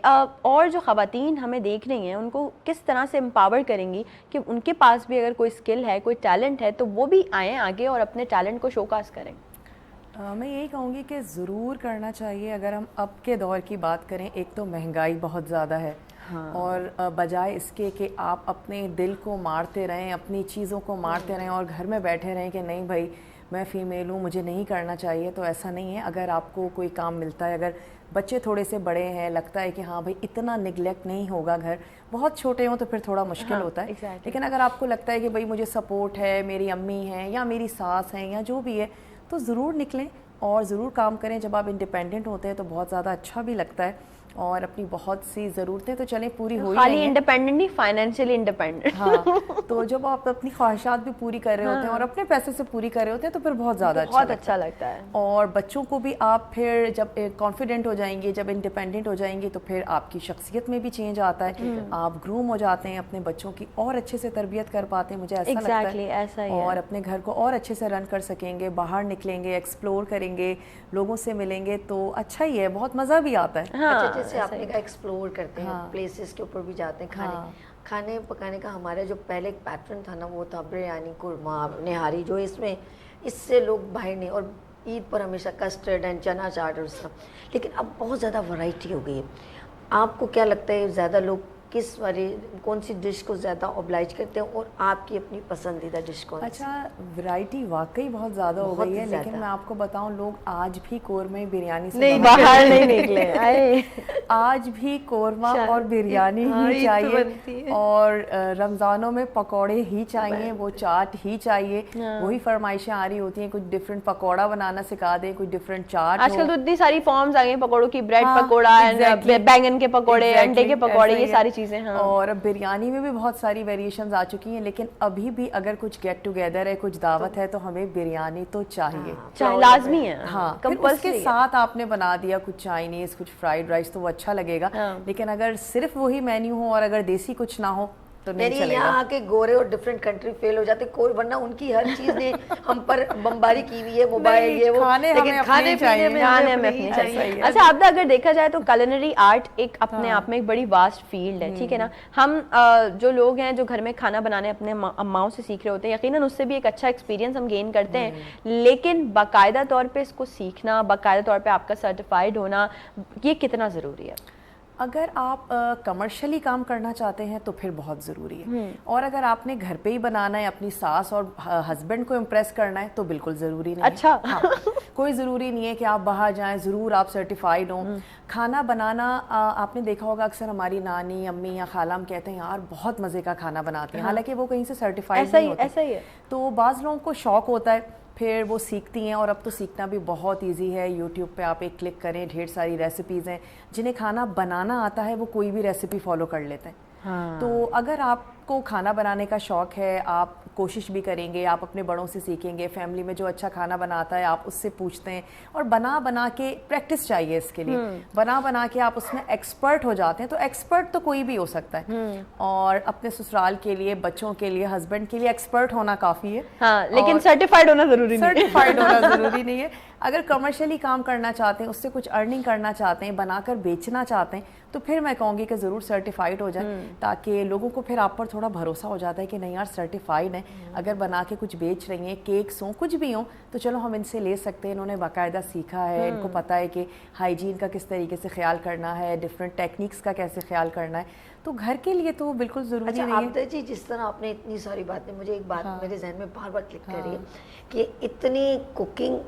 Speaker 1: और जो ख़वातीन हमें देख रही हैं उनको किस तरह से एम्पावर करेंगी कि उनके पास भी अगर कोई स्किल है, कोई टैलेंट है तो वो भी आएँ आगे और अपने टैलेंट को शोकास करें।
Speaker 4: मैं यही कहूँगी कि ज़रूर करना चाहिए। अगर हम अब के दौर की बात करें, एक तो महंगाई बहुत ज़्यादा है। हाँ। और बजाय इसके कि आप अपने दिल को मारते रहें, अपनी चीज़ों को मारते रहें और घर में बैठे रहें कि नहीं भाई मैं फ़ीमेल हूँ, मुझे नहीं करना चाहिए, तो ऐसा नहीं है। अगर आपको कोई काम मिलता है, अगर बच्चे थोड़े से बड़े हैं, लगता है कि हाँ भाई इतना निगलेक्ट नहीं होगा, घर बहुत छोटे हों तो फिर थोड़ा मुश्किल होता है। लेकिन अगर आपको लगता है कि भाई मुझे सपोर्ट है, मेरी अम्मी हैं या मेरी सास हैं या जो भी है, तो ज़रूर निकलें और ज़रूर काम करें। जब आप इंडिपेंडेंट होते हैं तो बहुत ज़्यादा अच्छा भी लगता है और अपनी बहुत सी ज़रूरतें तो चलें पूरी हो ही रही हैं।
Speaker 1: खाली इंडिपेंडेंट नहीं, फाइनेंशियली इंडिपेंडेंट।
Speaker 4: हाँ, तो जब आप अपनी ख्वाहिशात भी पूरी कर रहे होते हैं और अपने पैसे से पूरी कर रहे होते हैं तो फिर बहुत ज़्यादा
Speaker 1: अच्छा लगता है।
Speaker 4: और बच्चों को भी आप फिर जब कॉन्फिडेंट हो जाएंगे, जब इंडिपेंडेंट हो जाएंगे तो फिर आपकी शख्सियत में भी चेंज आता है। आप ग्रूम हो जाते हैं, अपने बच्चों की और अच्छे से तरबियत कर पाते हैं, मुझे ऐसा लगता है।
Speaker 1: ऐसा ही है।
Speaker 4: और अपने घर को और अच्छे से रन कर सकेंगे, बाहर निकलेंगे, एक्सप्लोर करेंगे, लोगों से मिलेंगे तो अच्छा ही है, बहुत मज़ा भी आता है।
Speaker 2: हाँ, जैसे आपने कहा एक्सप्लोर करते हैं, प्लेसेस के ऊपर भी जाते हैं, खाने पकाने का हमारा जो पहले एक पैटर्न था ना, वो था बिरयानी, कुरमा, निहारी, जो इससे लोग बाहर नहीं। और ईद पर हमेशा कस्टर्ड एंड चना चाट और सब। लेकिन अब बहुत ज़्यादा वैरायटी हो गई है। आपको क्या लगता है ज़्यादा लोग किस वाली कौन सी डिश को ज़्यादा ऑब्लाइज करते हैं और आपकी अपनी पसंदीदा डिश कौन सी?
Speaker 4: अच्छा, वैरायटी वाकई बहुत ज़्यादा हो
Speaker 2: बहुत
Speaker 4: गई है,
Speaker 2: ज़्यादा।
Speaker 4: लेकिन मैं आपको बताऊं, लोग आज भी कोरमे बिरयानी से
Speaker 2: नहीं,
Speaker 1: बाहर नहीं निकले। अरे
Speaker 4: आज भी कोरमा और बिरयानी
Speaker 2: हाँ,
Speaker 4: ही
Speaker 2: ईद तो बनती
Speaker 4: चाहिए
Speaker 2: है।
Speaker 4: और रमज़ानों में पकौड़े ही चाहिए, वो चाट ही चाहिए। वही फरमाइशें आ रही होती हैं, कुछ डिफरेंट पकौड़ा बनाना सिखा दें, कुछ डिफरेंट चाट
Speaker 1: आजकल तो इतनी सारी फॉर्म्स आ गई हैं पकौड़ों की, ब्रेड
Speaker 4: हाँ,
Speaker 1: पकौड़ा,
Speaker 4: exactly.
Speaker 1: बैंगन के पकौड़े, अंडे के
Speaker 4: Exactly,
Speaker 1: पकौड़े,
Speaker 4: ऐसा
Speaker 1: ये
Speaker 4: ही
Speaker 1: सारी
Speaker 4: है।
Speaker 1: चीजें। हाँ।
Speaker 4: और अब बिरयानी में भी बहुत सारी वेरिएशंस आ चुकी हैं, लेकिन अभी भी अगर कुछ गेट टुगेदर है, कुछ दावत है, तो हमें बिरयानी तो चाहिए।
Speaker 1: चाहे लाजमी है।
Speaker 4: हाँ, फिर उसके
Speaker 1: कंपल्सरी है।
Speaker 4: साथ आपने बना दिया कुछ चाइनीज, कुछ फ्राइड राइस, तो वो अच्छा लगेगा।
Speaker 1: हाँ।
Speaker 4: लेकिन अगर सिर्फ वही मेन्यू हो और अगर देसी कुछ ना हो तो नहीं
Speaker 2: यानी
Speaker 4: चलेगा।
Speaker 2: यहाँ आके गोरे और डिफरेंट कंट्री फेल हो जाते कोई, वरना उनकी हर चीज ने हम पर बमबारी की हुई है, मोबाइल
Speaker 4: नहीं,
Speaker 2: ये वो,
Speaker 4: खाने
Speaker 2: लेकिन
Speaker 4: हमें
Speaker 2: खाने
Speaker 4: अपने
Speaker 2: पीने
Speaker 4: चाहिए।
Speaker 2: में
Speaker 1: खाने
Speaker 2: हमें
Speaker 1: में
Speaker 2: अपनी
Speaker 1: अपनी
Speaker 2: चाहिए।
Speaker 1: चाहिए। अच्छा आपदा, अगर देखा जाए तो culinary आर्ट एक अपने आप में एक बड़ी वास्ट फील्ड है, ठीक है ना। हम जो लोग हैं जो घर में खाना बनाने अपने अम्माओं से सीख रहे होते हैं, यकीनन उससे भी एक अच्छा एक्सपीरियंस हम गेन करते हैं, लेकिन बाकायदा तौर पे इसको सीखना, बाकायदा तौर पे आपका सर्टिफाइड होना, ये कितना ज़रूरी है?
Speaker 4: अगर आप कमर्शियली काम करना चाहते हैं तो फिर बहुत ज़रूरी है, और अगर आपने घर पे ही बनाना है, अपनी सास और हस्बैंड को इम्प्रेस करना है, तो बिल्कुल ज़रूरी नहीं
Speaker 1: अच्छा।
Speaker 4: है। हाँ, कोई ज़रूरी नहीं है कि आप बाहर जाएं, ज़रूर आप सर्टिफाइड हों। खाना बनाना आपने देखा होगा, अक्सर हमारी नानी, अम्मी या खाला हम कहते हैं यार बहुत मज़े का खाना बनाती हैं, हालांकि वो कहीं से सर्टिफाइड
Speaker 1: ऐसा
Speaker 4: नहीं
Speaker 1: ही
Speaker 4: होती।
Speaker 1: ऐसा ही है।
Speaker 4: तो बाज़ लोगों को शौक़ होता है, फिर वो सीखती हैं, और अब तो सीखना भी बहुत इजी है। यूट्यूब पे आप एक क्लिक करें, ढेर सारी रेसिपीज़ हैं। जिन्हें खाना बनाना आता है वो कोई भी रेसिपी फॉलो कर लेते हैं।
Speaker 1: हाँ।
Speaker 4: तो अगर आपको खाना बनाने का शौक़ है, आप कोशिश भी करेंगे, आप अपने बड़ों से सीखेंगे, फैमिली में जो अच्छा खाना बनाता है आप उससे पूछते हैं, और बना बना के प्रैक्टिस चाहिए इसके लिए, बना बना के आप उसमें एक्सपर्ट हो जाते हैं। तो एक्सपर्ट तो कोई भी हो सकता है, और अपने ससुराल के लिए, बच्चों के लिए, हस्बैंड के लिए एक्सपर्ट होना काफ़ी है।
Speaker 1: हाँ, लेकिन सर्टिफाइड होना ज़रूरी नहीं है।
Speaker 4: सर्टिफाइड होना ज़रूरी नहीं है। अगर कमर्शियली काम करना चाहते हैं, उससे कुछ अर्निंग करना चाहते हैं, बनाकर बेचना चाहते हैं, तो फिर मैं कहूँगी कि ज़रूर सर्टिफाइड हो जाए, ताकि लोगों को फिर आप पर थोड़ा भरोसा हो जाता है कि नहीं यार सर्टिफाइड है, अगर बना के कुछ बेच रही हैं, केक्स हों, कुछ भी हों, तो चलो हम इनसे ले सकते हैं, इन्होंने बाकायदा सीखा है, इनको पता है कि हाइजीन का किस तरीके से ख्याल करना है, डिफरेंट टेक्निक्स का कैसे ख्याल करना है। तो घर के लिए तो बिल्कुल ज़रूरी
Speaker 2: अच्छा
Speaker 4: नहीं है।
Speaker 2: आपदा जी, जिस तरह आपने इतनी सारी बातें, मुझे एक बात मेरे जहन में बार बार क्लिक कर रही है कि इतनी कुकिंग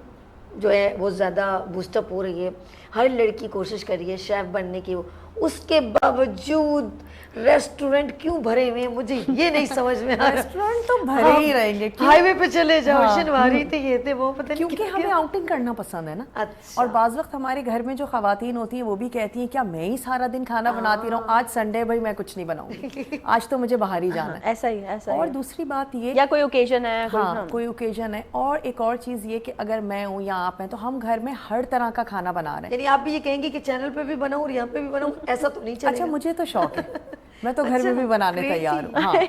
Speaker 2: जो है वो ज़्यादा बूस्टअप हो रही है, हर लड़की कोशिश कर रही है शेफ़ बनने की, उसके बावजूद रेस्टोरेंट क्यों भरे हुए हैं, मुझे ये नहीं समझ में आ रहा।
Speaker 4: रेस्टोरेंट तो भरे ही रहेंगे, क्यों?
Speaker 2: हाईवे पे चले जाओ,
Speaker 4: हाँ।
Speaker 2: शनिवारी थे, ये थे, वो पता नहीं
Speaker 4: क्योंकि
Speaker 2: क्या-
Speaker 4: हमें आउटिंग करना पसंद है ना।
Speaker 2: अच्छा।
Speaker 4: और बाज़ वक्त हमारे घर में जो ख़वातीन होती हैं वो भी कहती हैं क्या मैं ही सारा दिन खाना बनाती रहूं, आज संडे भाई मैं कुछ नहीं बनाऊंगी, आज तो मुझे बाहर ही जाना है।
Speaker 1: ऐसा ही ऐसा
Speaker 4: और
Speaker 1: ही।
Speaker 4: दूसरी बात ये,
Speaker 1: या कोई ओकेजन है,
Speaker 4: हाँ कोई ओकेजन है, और एक और चीज़ ये कि अगर मैं हूँ या आप हैं तो हम घर में हर तरह का खाना बना रहे हैं।
Speaker 2: यानी आप भी ये कहेंगे कि चैनल पे भी बनाऊं और यहाँ पे भी बनाऊं, ऐसा तो नहीं चलेगा।
Speaker 4: अच्छा, मुझे तो शौक है, मैं तो घर में भी बनाने तैयार हूँ। हाँ,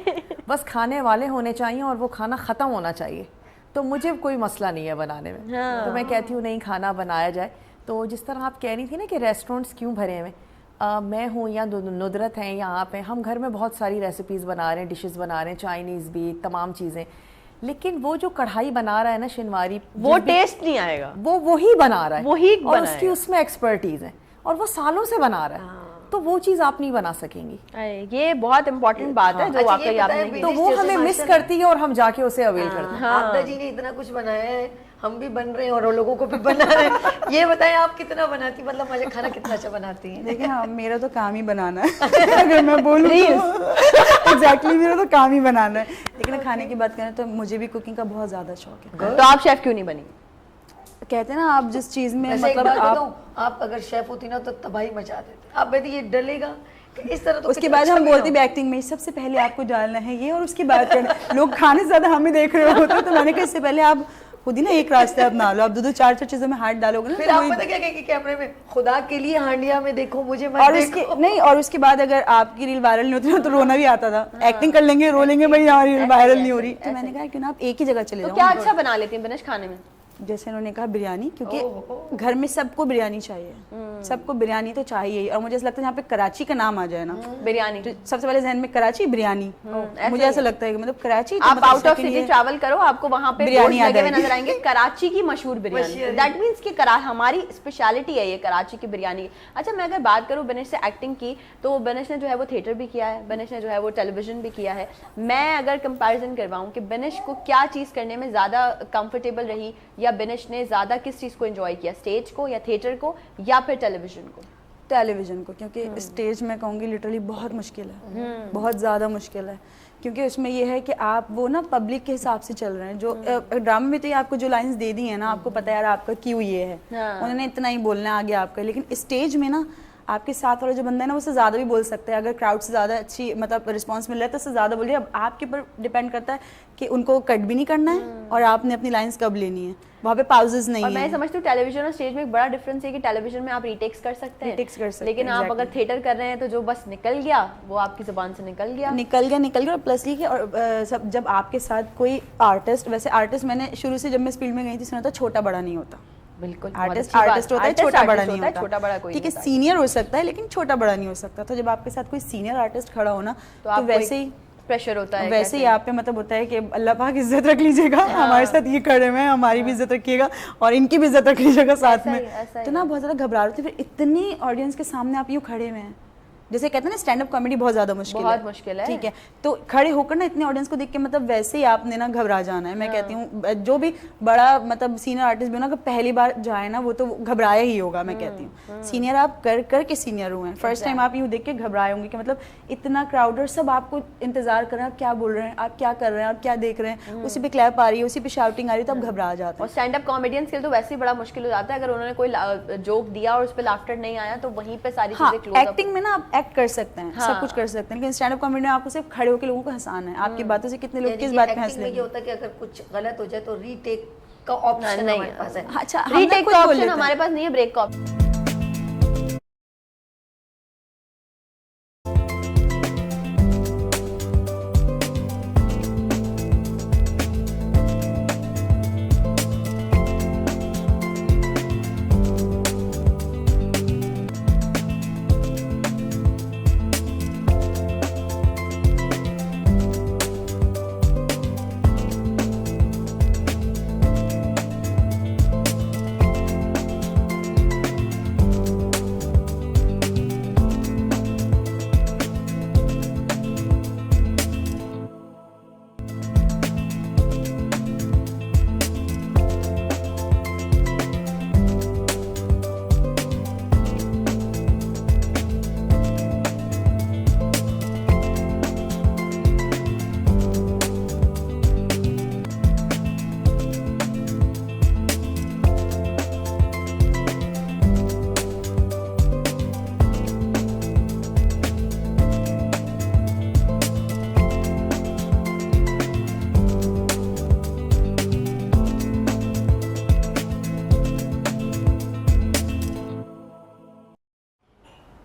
Speaker 4: बस खाने वाले होने चाहिए और वो खाना ख़त्म होना चाहिए, तो मुझे कोई मसला नहीं है बनाने में। तो मैं कहती हूँ नहीं, खाना बनाया जाए। तो जिस तरह आप कह रही थी ना कि रेस्टोरेंट्स क्यों भरे हुए, मैं हूँ या नुदरत हैं या आप हैं, हम घर में बहुत सारी रेसिपीज़ बना रहे हैं, डिशेस बना रहे हैं, चाइनीज़ भी, तमाम चीज़ें, लेकिन वो जो कढ़ाई बना रहा है ना शनिवारी,
Speaker 1: वो टेस्ट नहीं आएगा,
Speaker 4: वो वही बना रहा है,
Speaker 1: वही
Speaker 4: और उसकी
Speaker 1: बनाएगा।
Speaker 4: उसमें एक्सपर्टीज़ है, और वो सालों से बना रहा है, तो वो चीज़ आप नहीं बना सकेंगी।
Speaker 1: अरे, ये बहुत इंपॉर्टेंट बात है जो
Speaker 2: अच्छा, ये
Speaker 1: वाकई आपने
Speaker 2: बताएं,
Speaker 1: की।
Speaker 4: तो
Speaker 2: विदेश
Speaker 4: वो
Speaker 2: जैसे
Speaker 4: हमें मिस
Speaker 2: माशाल्लाह-
Speaker 4: करती है और हम जाके उसे अवेल करते हैं।
Speaker 2: आपदा जी ने इतना कुछ बनाया है, हम भी बन रहे हैं और लोगों को भी बना रहे हैं। ये बताएं आप कितना बनाती, मतलब मुझे खाना कितना अच्छा बनाती हैं?
Speaker 3: देखिए हाँ, मेरा तो काम ही बनाना है अगर मैं बोलूँ तो एग्जैक्टली मेरा तो काम ही बनाना है। लेकिन खाने की बात करें तो मुझे भी कुकिंग का बहुत ज़्यादा शौक है।
Speaker 1: तो आप शेफ क्यों नहीं बनी?
Speaker 3: कहते हैं ना, आप जिस चीज़ में
Speaker 2: वैसे एक
Speaker 3: मतलब
Speaker 2: बात
Speaker 3: आप
Speaker 2: बताऊं, आप अगर शेफ होती ना तो तबाही मचा देते। आप कहती ये डलेगा कि इस तरह, तो
Speaker 3: उसके
Speaker 2: कितना
Speaker 3: बाद
Speaker 2: अच्छा
Speaker 3: हम
Speaker 2: भी
Speaker 3: बोलते
Speaker 2: ना
Speaker 3: भी एक्टिंग में सबसे पहले आपको डालना है ये, और उसके बाद करना। लोग खाने से ज़्यादा हमें देख रहे होते हैं, तो मैंने कहा इससे पहले आप खुद ही ना एक रास्ता अपना लो, आप दो चार चीज़ों में हाथ डालोगे
Speaker 2: हो।
Speaker 3: ना
Speaker 2: फिर
Speaker 3: तो
Speaker 2: आप
Speaker 3: वही-
Speaker 2: पता क्या कहेंगे कैमरे में, खुदा के लिए हांडिया में देखो मुझे मत
Speaker 3: और
Speaker 2: देखो।
Speaker 3: उसके नहीं, और उसके बाद अगर आपकी रील वायरल नहीं होती ना तो रोना भी आता था। एक्टिंग कर लेंगे, रो लेंगे, भाई हमारी रील वायरल नहीं हो रही, तो मैंने कहा क्यों ना आप एक ही जगह चले
Speaker 1: तो
Speaker 3: जाओ।
Speaker 1: क्या अच्छा बना लेती हैं बनश खाने में?
Speaker 3: जैसे उन्होंने कहा बिरयानी, क्योंकि घर में सबको बिरयानी चाहिए, सबको बिरयानी तो चाहिए ही। और मुझे ऐसा लगता है यहाँ पे कराची का नाम आ जाए ना,
Speaker 1: बिरयानी
Speaker 3: तो सबसे पहले जहन में कराची बिरयानी, मुझे ऐसा लगता है कि मतलब कराची तो
Speaker 1: आप
Speaker 3: मतलब
Speaker 1: आउट ऑफ
Speaker 3: second
Speaker 1: सिटी
Speaker 3: ये
Speaker 1: ट्रैवल करो, आपको वहां पे
Speaker 3: बिरयानी
Speaker 1: बिरयानी
Speaker 3: याद
Speaker 1: लगे हुए
Speaker 3: आएगी।
Speaker 1: नजर आएंगे, कराची की मशहूर बिरयानी। दैट मींस कि हमारी स्पेशलिटी है ये कराची की बिरयानी। अच्छा, मैं अगर बात करूं बनिश से एक्टिंग की, तो बनिश ने जो है वो थिएटर भी किया है, बनिश ने जो है वो टेलीविजन भी किया है। मैं अगर कंपैरिजन करवाऊं कि बनिश को क्या चीज करने में ज्यादा कंफर्टेबल रही, या बनिश ने ज्यादा किस चीज को एंजॉय किया, स्टेज को या थिएटर को या फिर टेलीविजन को?
Speaker 3: टेलीविजन को, क्योंकि स्टेज में कहूँगी लिटरली बहुत मुश्किल है, बहुत ज़्यादा मुश्किल है। क्योंकि उसमें ये है कि आप वो ना पब्लिक के हिसाब से चल रहे हैं। जो ड्रामा में तो ये आपको जो लाइंस दे दी है ना, आपको पता है यार आपका क्यों ये है, उन्होंने इतना ही बोलना है आगे आपका। लेकिन स्टेज में ना आपके साथ वाला जो बंदा है ना, उससे ज़्यादा भी बोल सकता है। अगर क्राउड से ज़्यादा अच्छी मतलब रिस्पांस मिल रहा है तो उससे ज़्यादा बोलिए। अब आपके ऊपर डिपेंड करता है कि उनको कट भी नहीं करना है और आपने अपनी लाइंस कब लेनी है, वहाँ पे पाउजेज नहीं
Speaker 1: और
Speaker 3: है।
Speaker 1: मैं समझती हूँ टेलीविजन और स्टेज में एक बड़ा डिफरेंस है कि टेलीविजन में आप रीटेक्स कर सकते हैं,
Speaker 3: Retakes कर सकते
Speaker 1: लेकिन
Speaker 3: हैं,
Speaker 1: आप अगर थिएटर कर रहे हैं तो जो बस निकल गया वो आपकी जुबान से निकल गया।
Speaker 3: और प्लस ये कि और सब जब आपके साथ कोई आर्टिस्ट, वैसे आर्टिस्ट मैंने शुरू से जब मैं इस फील्ड में गई थी सुना था छोटा बड़ा नहीं होता।
Speaker 1: बिल्कुल,
Speaker 3: आर्टिस्ट होता है, छोटा बड़ा नहीं होता।
Speaker 1: छोटा बड़ा कोई
Speaker 3: ठीक है,
Speaker 1: नहीं होता।
Speaker 3: सीनियर हो सकता है लेकिन छोटा बड़ा नहीं हो सकता। तो जब आपके साथ कोई सीनियर आर्टिस्ट खड़ा हो ना, तो
Speaker 1: आपको
Speaker 3: वैसे
Speaker 1: एक
Speaker 3: ही
Speaker 1: प्रेशर होता है,
Speaker 3: वैसे ही आप पे मतलब होता है कि अल्लाह पाक इज्जत रख लीजिएगा, हमारे साथ ये खड़े हुए हैं, हमारी भी इज्जत रखिएगा और इनकी भी इज्जत रख लीजिएगा साथ में। तो ना बहुत ज़्यादा घबराहट होती है, फिर इतनी ऑडियंस के सामने आप यूँ खड़े हुए हैं। जैसे कहते हैं ना स्टैंड अप कॉमेडी बहुत ज़्यादा मुश्किल है, ठीक है। तो खड़े होकर ना इतने ऑडियंस को देख के मतलब वैसे ही आपने ना घबरा जाना है। मैं कहती हूँ जो भी बड़ा मतलब सीनियर आर्टिस्ट भी हो ना, अगर पहली बार जाए ना वो तो घबराया ही होगा। मैं कहती हूँ सीनियर आप कर के सीनियर हुए हैं, फर्स्ट टाइम आप यूँ देख के घबराए होंगे कि मतलब इतना क्राउड और सब आपको इंतजार कर रहे हैं, आप क्या बोल रहे हैं, आप क्या कर रहे हैं, आप क्या देख रहे हैं, उसी पे क्लैप आ रही है, उसी पे शाउटिंग आ रही है, तो आप घबरा जाते
Speaker 1: और
Speaker 3: हैं।
Speaker 1: स्टैंड अप कॉमेडियंस के लिए तो वैसे ही बड़ा मुश्किल हो जाता है। अगर उन्होंने कोई जोक दिया और उस पर लाफ्टर नहीं आया तो वहीं पे सारी
Speaker 3: हाँ,
Speaker 1: चीजें क्लोज
Speaker 3: एक्टिंग में ना आप एक्ट कर सकते हैं, सब कुछ कर सकते हैं, लेकिन स्टैंड अप कॉमेडी में आपको सिर्फ खड़े होकर लोगों को हंसाना है। आपकी बातों से कितने लोग किस बात पे हंस
Speaker 2: एक्टिंग में ये
Speaker 3: लेंगे।
Speaker 2: होता है कि अगर कुछ गलत हो जाए तो रीटेक का ऑप्शन
Speaker 1: नहीं
Speaker 2: हमारे पास है।
Speaker 3: अच्छा, हम ना
Speaker 1: रीटेक
Speaker 3: कुछ
Speaker 1: का
Speaker 3: बोल
Speaker 1: ऑप्शन
Speaker 3: लेते हैं।
Speaker 1: हमारे पास नहीं है, ब्रेक का option.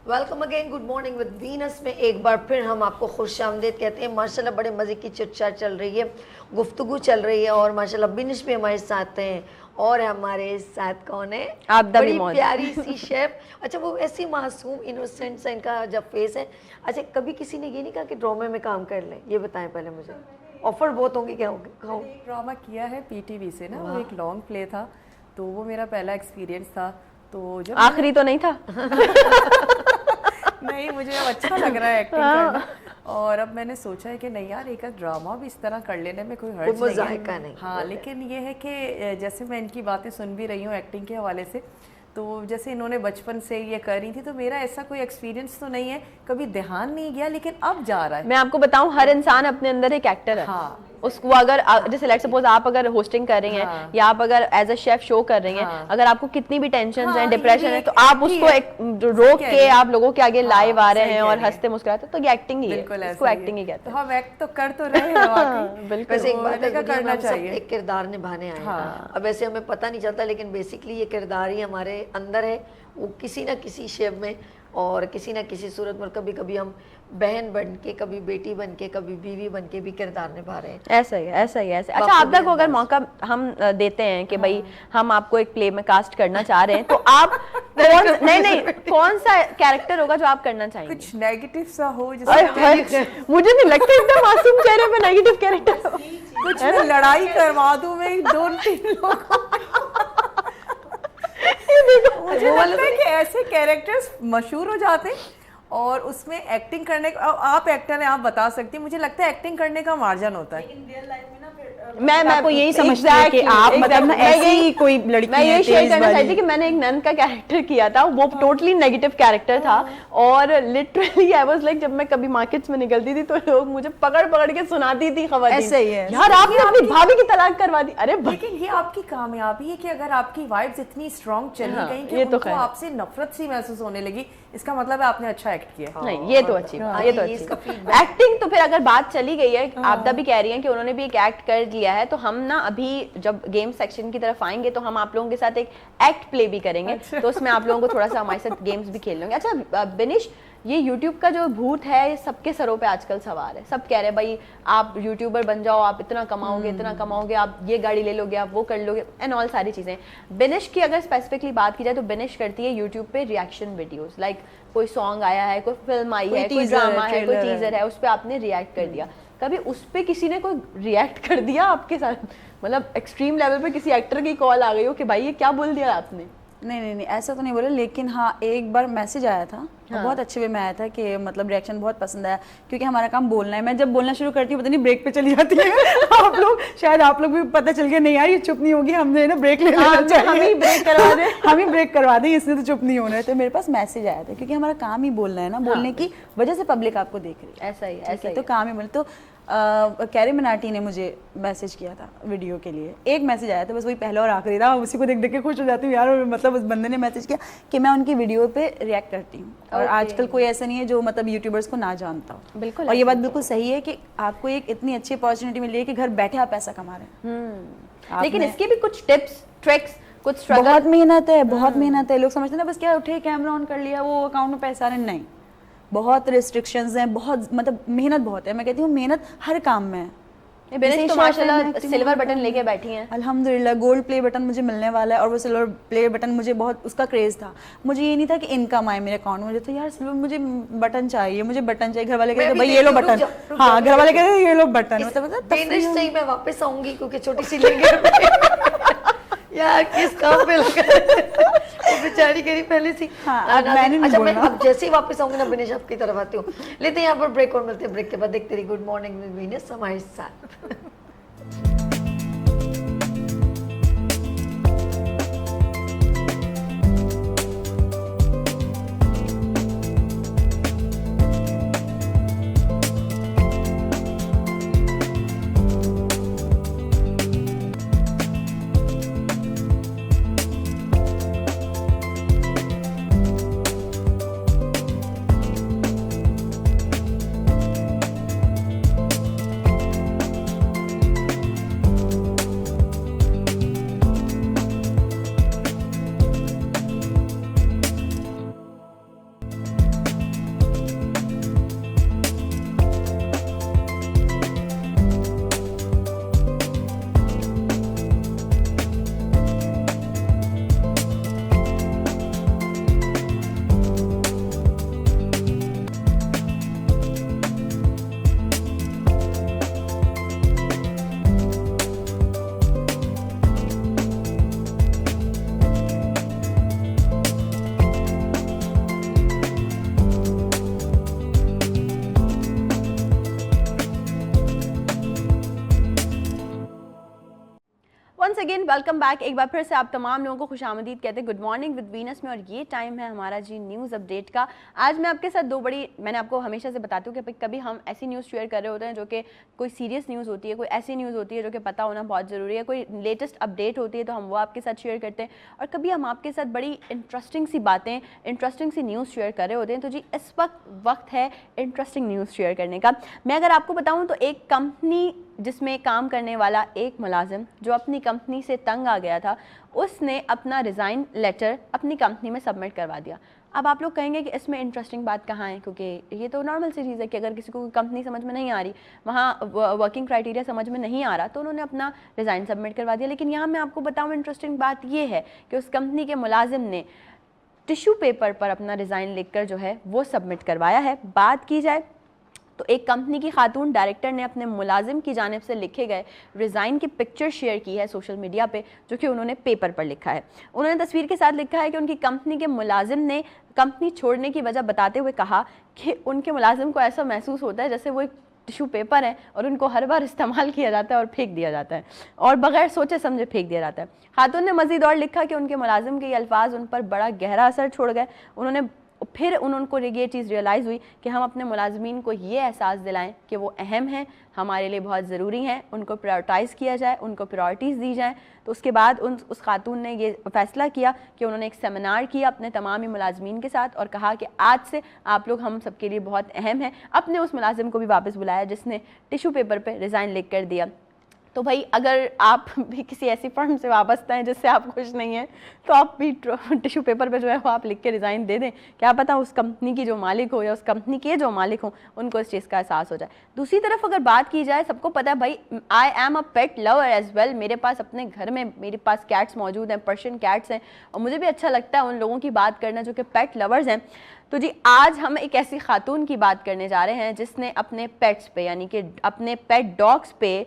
Speaker 2: Welcome again, good morning with Venus में एक बार फिर हम आपको खुशामदीद कहते हैं। माशाल्लाह बड़े मज़े की चिटचाट चल रही है, गुफ्तगू चल रही है और माशाल्लाह बिनिश भी हमारे साथ हैं। और हमारे साथ कौन है?
Speaker 1: आबदा
Speaker 2: बड़ी
Speaker 1: भी
Speaker 2: प्यारी सी शेफ। अच्छा, वो ऐसी मासूम इनोसेंट सा इनका जब फेस है। अच्छा, कभी किसी ने ये नहीं कहा कि ड्रामे में काम कर लें? ये बताएं पहले मुझे। ऑफर बहुत होंगे क्या होंगे?
Speaker 4: ड्रामा किया है पीटीवी से ना, वो एक लॉन्ग प्ले था, तो वो मेरा पहला एक्सपीरियंस था। तो जब
Speaker 1: आखिरी तो नहीं था।
Speaker 4: नहीं, मुझे अब अच्छा लग रहा है एक्टिंग करना। और अब मैंने सोचा है कि नहीं यार, एक ड्रामा भी इस तरह कर लेने में कोई हर्ज नहीं है। हाँ, लेकिन ये है कि जैसे मैं इनकी बातें सुन भी रही हूँ एक्टिंग के हवाले से, तो जैसे इन्होंने बचपन से ये कर रही थी, तो मेरा ऐसा कोई एक्सपीरियंस तो नहीं है, कभी ध्यान नहीं गया, लेकिन अब जा रहा है।
Speaker 1: मैं आपको बताऊं, हर इंसान अपने अंदर एक एक्टर है।
Speaker 4: हाँ।
Speaker 1: उसको अगर जैसे लेट्स सपोज आप अगर होस्टिंग कर रही हैं या आप अगर एज अ शेफ शो कर रही हैं, अगर आपको कितनी भी टेंशन है, डिप्रेशन है, तो आप उसको एक रोक के आप लोगों के आगे लाइव आ रहे हैं और हंसते मुस्कुराते, तो ये एक्टिंग ही है। इसको एक्टिंग ही कहते
Speaker 4: हैं। तो हम एक्ट तो कर तो रहे हैं वाकई।
Speaker 2: बिल्कुल। वैसे एक बात है,
Speaker 4: करना चाहिए,
Speaker 2: एक किरदार निभाने आए हैं। अब वैसे हमें पता नहीं चलता, लेकिन बेसिकली ये किरदार ही हमारे अंदर है, वो किसी ना किसी शेप में और किसी ना किसी सूरत में कभी कभी हम बहन बन के, कभी बेटी बन के, कभी बीवी बन के भी किरदार निभा रहे हैं।
Speaker 1: ऐसा ही है, ऐसा ही है, ऐसा। अच्छा, आपदा को अगर मौका हम देते हैं कि भाई हम आपको एक प्ले में कास्ट करना चाह रहे हैं, तो आप कौन सा कैरेक्टर होगा जो आप करना चाहेंगे?
Speaker 4: कुछ नेगेटिव सा हो
Speaker 1: मुझे नहीं लगता इतना मासूम चेहरे पे नेगेटिव कैरेक्टर।
Speaker 4: कुछ मैं लड़ाई करवा दूं मैं 2-3 लोगों। मुझे लगता है कि ऐसे कैरेक्टर्स मशहूर हो जाते हैं और उसमें एक्टिंग करने का, आप एक्टर हैं, आप बता सकती हैं, मुझे लगता है एक्टिंग करने का मार्जिन होता है।
Speaker 3: मैं आपको यही समझती हूँ कि आप मतलब ना ऐसी ही कोई लड़की
Speaker 1: मैं ये शेयर करना चाहती कि मैंने एक नन का कैरेक्टर किया था, वो टोटली नेगेटिव कैरेक्टर था और लिटरली आई वाज लाइक, जब मैं कभी मार्केट्स में निकलती थी तो लोग मुझे पकड़ पकड़ के सुनाती थी खबर।
Speaker 3: ऐसे ही है
Speaker 1: यार, आपने अपनी भाभी की तलाक करवा दी। अरे
Speaker 4: लेकिन ये आपकी कामयाबी है कि अगर आपकी वाइब्स इतनी स्ट्रांग चली गई कि
Speaker 1: ये तो
Speaker 4: उनको आपसे नफरत सी महसूस होने लगी, इसका मतलब है आपने अच्छा एक्ट किया।
Speaker 1: नहीं, ये तो अच्छी, ये तो अच्छी एक्टिंग। तो फिर अगर बात चली गई है, आपदा भी कह रही है कि उन्होंने भी एक एक्ट कर लिया है, तो हम ना अभी जब गेम सेक्शन की तरफ आएंगे तो हम आप लोगों के साथ एक एक्ट प्ले भी करेंगे। तो उसमें आप लोगों को थोड़ा सा हमारे साथ गेम्स भी खेल लेंगे। अच्छा बिनिश, ये यूट्यूब का जो भूत है, ये सबके सरों पे आजकल सवार है। सब कह रहे हैं भाई आप यूट्यूबर बन जाओ, आप इतना कमाओगे, आप ये गाड़ी ले लोगे, आप वो कर लोगे एंड ऑल सारी चीजें। बिनिश की अगर स्पेसिफिकली बात की जाए तो बिनिश करती है यूट्यूब पे रिएक्शन वीडियोस, लाइक कोई सॉन्ग आया है, कोई फिल्म आई है, कोई ड्रामा है, कोई टीजर है, उस पर आपने रिएक्ट कर दिया। कभी उस पे किसी ने कोई रिएक्ट कर दिया आपके साथ? मतलब एक्सट्रीम लेवल पे किसी एक्टर की कॉल आ गई हो कि भाई ये क्या बोल दिया आपने?
Speaker 3: नहीं ऐसा तो नहीं बोला, लेकिन हाँ एक बार मैसेज आया था, बहुत अच्छे वे में आया था कि मतलब रिएक्शन बहुत पसंद आया, क्योंकि हमारा काम बोलना है। मैं जब बोलना शुरू करती हूँ पता नहीं ब्रेक पे चली जाती है। आप लोग शायद आप लोग भी पता चल गया, नहीं यार ये चुप नहीं होगी, हमने ना ब्रेक ले लेना चाहिए, हम ही ब्रेक करवा दें, इसने तो चुप नहीं होना है। तो मेरे पास मैसेज आया था, क्योंकि हमारा काम ही बोलना है ना, बोलने की वजह से पब्लिक आपको देख रही है।
Speaker 1: ऐसा ही, ऐसा ही
Speaker 3: तो काम ही बोले। तो कैरी मिनाटी ने मुझे मैसेज किया था वीडियो के लिए, एक मैसेज आया था बस, वही पहला और आखिरी था, उसी को देख देख के खुश हो जाती हूँ यार। मतलब उस बंदे ने मैसेज किया कि मैं उनकी वीडियो पे रिएक्ट करती हूँ, और आजकल कोई ऐसा नहीं है जो मतलब यूट्यूबर्स को ना जानता हो।
Speaker 1: बिल्कुल,
Speaker 3: और ये बात बिल्कुल सही है कि आपको एक इतनी अच्छी अपॉर्चुनिटी मिली है कि घर बैठे आप पैसा कमा रहे हैं।
Speaker 1: लेकिन इसके भी कुछ टिप्स ट्रिक्स, कुछ स्ट्रगल,
Speaker 3: बहुत मेहनत है, बहुत मेहनत है। लोग समझते हैं ना बस क्या उठे कैमरा ऑन कर लिया वो अकाउंट में पैसा नहीं, बहुत रिस्ट्रिक्शंस हैं, बहुत मतलब मेहनत बहुत है। मैं कहती हूँ मेहनत हर काम में है।
Speaker 1: तो माशाल्लाह सिल्वर बटन लेके बैठी हैं।
Speaker 3: अल्हम्दुलिल्लाह गोल्ड प्ले बटन मुझे मिलने वाला है, और वो सिल्वर प्ले बटन मुझे बहुत उसका क्रेज़ था। मुझे ये नहीं था कि इनकम आए मेरे अकाउंट में, मुझे तो यार सिल्वर, मुझे बटन चाहिए, मुझे बटन चाहिए। घर वाले कहते भाई ये लो बटन, हाँ घर वाले कहते ये लो बटन। मतलब
Speaker 2: सही मैं वापस आऊंगी क्योंकि छोटी सी लेंगे यार किस काम पे लगा वो बेचारी करी पहले से। अच्छा मैं अब जैसे ही वापस आऊंगी ना बिनेश आपकी तरफ आती हूँ। लेते हैं यहाँ पर ब्रेक और मिलते हैं ब्रेक के बाद। देखते रहिए गुड मॉर्निंग विद वीनस हमारे साथ।
Speaker 1: Once again welcome back. एक बार फिर से आप तमाम लोगों को खुशामदीद कहते हैं गुड मॉर्निंग विद वीनस में, और ये टाइम है हमारा जी न्यूज़ अपडेट का। आज मैं आपके साथ दो बड़ी, मैंने आपको हमेशा से बताती हूँ कि कभी हम ऐसी न्यूज़ शेयर कर रहे होते हैं जो कि कोई सीरियस न्यूज़ होती है, कोई ऐसी न्यूज़ होती है जो कि पता होना बहुत ज़रूरी है, कोई लेटेस्ट अपडेट होती है तो हम वो आपके साथ शेयर करते हैं, और कभी हम आपके साथ बड़ी इंटरेस्टिंग सी बातें, इंटरेस्टिंग सी न्यूज़ शेयर कर रहे होते हैं। तो जी इस वक्त है इंटरेस्टिंग न्यूज़ शेयर करने का। मैं अगर आपको बताऊँ तो एक कंपनी जिसमें काम करने वाला एक मुलाजिम जो अपनी कंपनी से तंग आ गया था, उसने अपना रिज़ाइन लेटर अपनी कंपनी में सबमिट करवा दिया। अब आप लोग कहेंगे कि इसमें इंटरेस्टिंग बात कहाँ है, क्योंकि ये तो नॉर्मल सी चीज़ है कि अगर किसी को कंपनी समझ में नहीं आ रही, वहाँ वर्किंग क्राइटेरिया समझ में नहीं आ रहा, तो उन्होंने अपना रिज़ाइन सबमिट करवा दिया। लेकिन यहाँ मैं आपको बताऊँ इंटरेस्टिंग बात ये है कि उस कंपनी के मुलाजिम ने टिश्यू पेपर पर अपना रिज़ाइन लिखकर जो है वो सबमिट करवाया है। बात की जाए तो एक कंपनी की खातून डायरेक्टर ने अपने मुलाजिम की जानिब से लिखे गए रिज़ाइन की पिक्चर शेयर की है सोशल मीडिया पे, जो कि उन्होंने पेपर पर लिखा है। उन्होंने तस्वीर के साथ लिखा है कि उनकी कंपनी के मुलाजिम ने कंपनी छोड़ने की वजह बताते हुए कहा कि उनके मुलाजिम को ऐसा महसूस होता है जैसे वो एक टिश्यू पेपर है और उनको हर बार इस्तेमाल किया जाता है और फेंक दिया जाता है, और बगैर सोचे समझे फेंक दिया जाता है। खातून ने मज़ीद और लिखा कि उनके मुलाजिम के ये अल्फाज उन पर बड़ा गहरा असर छोड़ गए। उनको ये चीज़ रियलाइज़ हुई कि हम अपने मुलाजमीन को ये एहसास दिलाएं कि वो अहम हैं, हमारे लिए बहुत ज़रूरी हैं, उनको प्रायोरिटाइज़ किया जाए, उनको प्रायोरिटीज़ दी जाएँ। तो उसके बाद उस खातून ने ये फ़ैसला किया कि उन्होंने एक सेमिनार किया अपने तमाम ही मुलाजमीन के साथ और कहा कि आज से आप लोग हम सबके लिए बहुत अहम हैं। अपने उस मुलाजिम को भी वापस बुलाया जिसने टिश्यू पेपर पर रिज़ाइन लिख कर दिया। तो भाई अगर आप भी किसी ऐसी फर्म से वाबस्ता हैं जिससे आप खुश नहीं हैं, तो आप भी टिश्यू पेपर पे जो है वो आप लिख के रिज़ाइन दे दें। क्या पता उस कंपनी की जो मालिक हो या उस कंपनी के जो मालिक हो उनको इस चीज़ का एहसास हो जाए। दूसरी तरफ अगर बात की जाए, सबको पता है भाई I am a pet lover as well. मेरे पास अपने घर में मेरे पास कैट्स मौजूद हैं, पर्शियन कैट्स हैं, और मुझे भी अच्छा लगता है उन लोगों की बात करना जो कि पेट लवर्स हैं। तो जी आज हम एक ऐसी खातून की बात करने जा रहे हैं जिसने अपने पेट्स पे यानी कि अपने पेट डॉग्स पे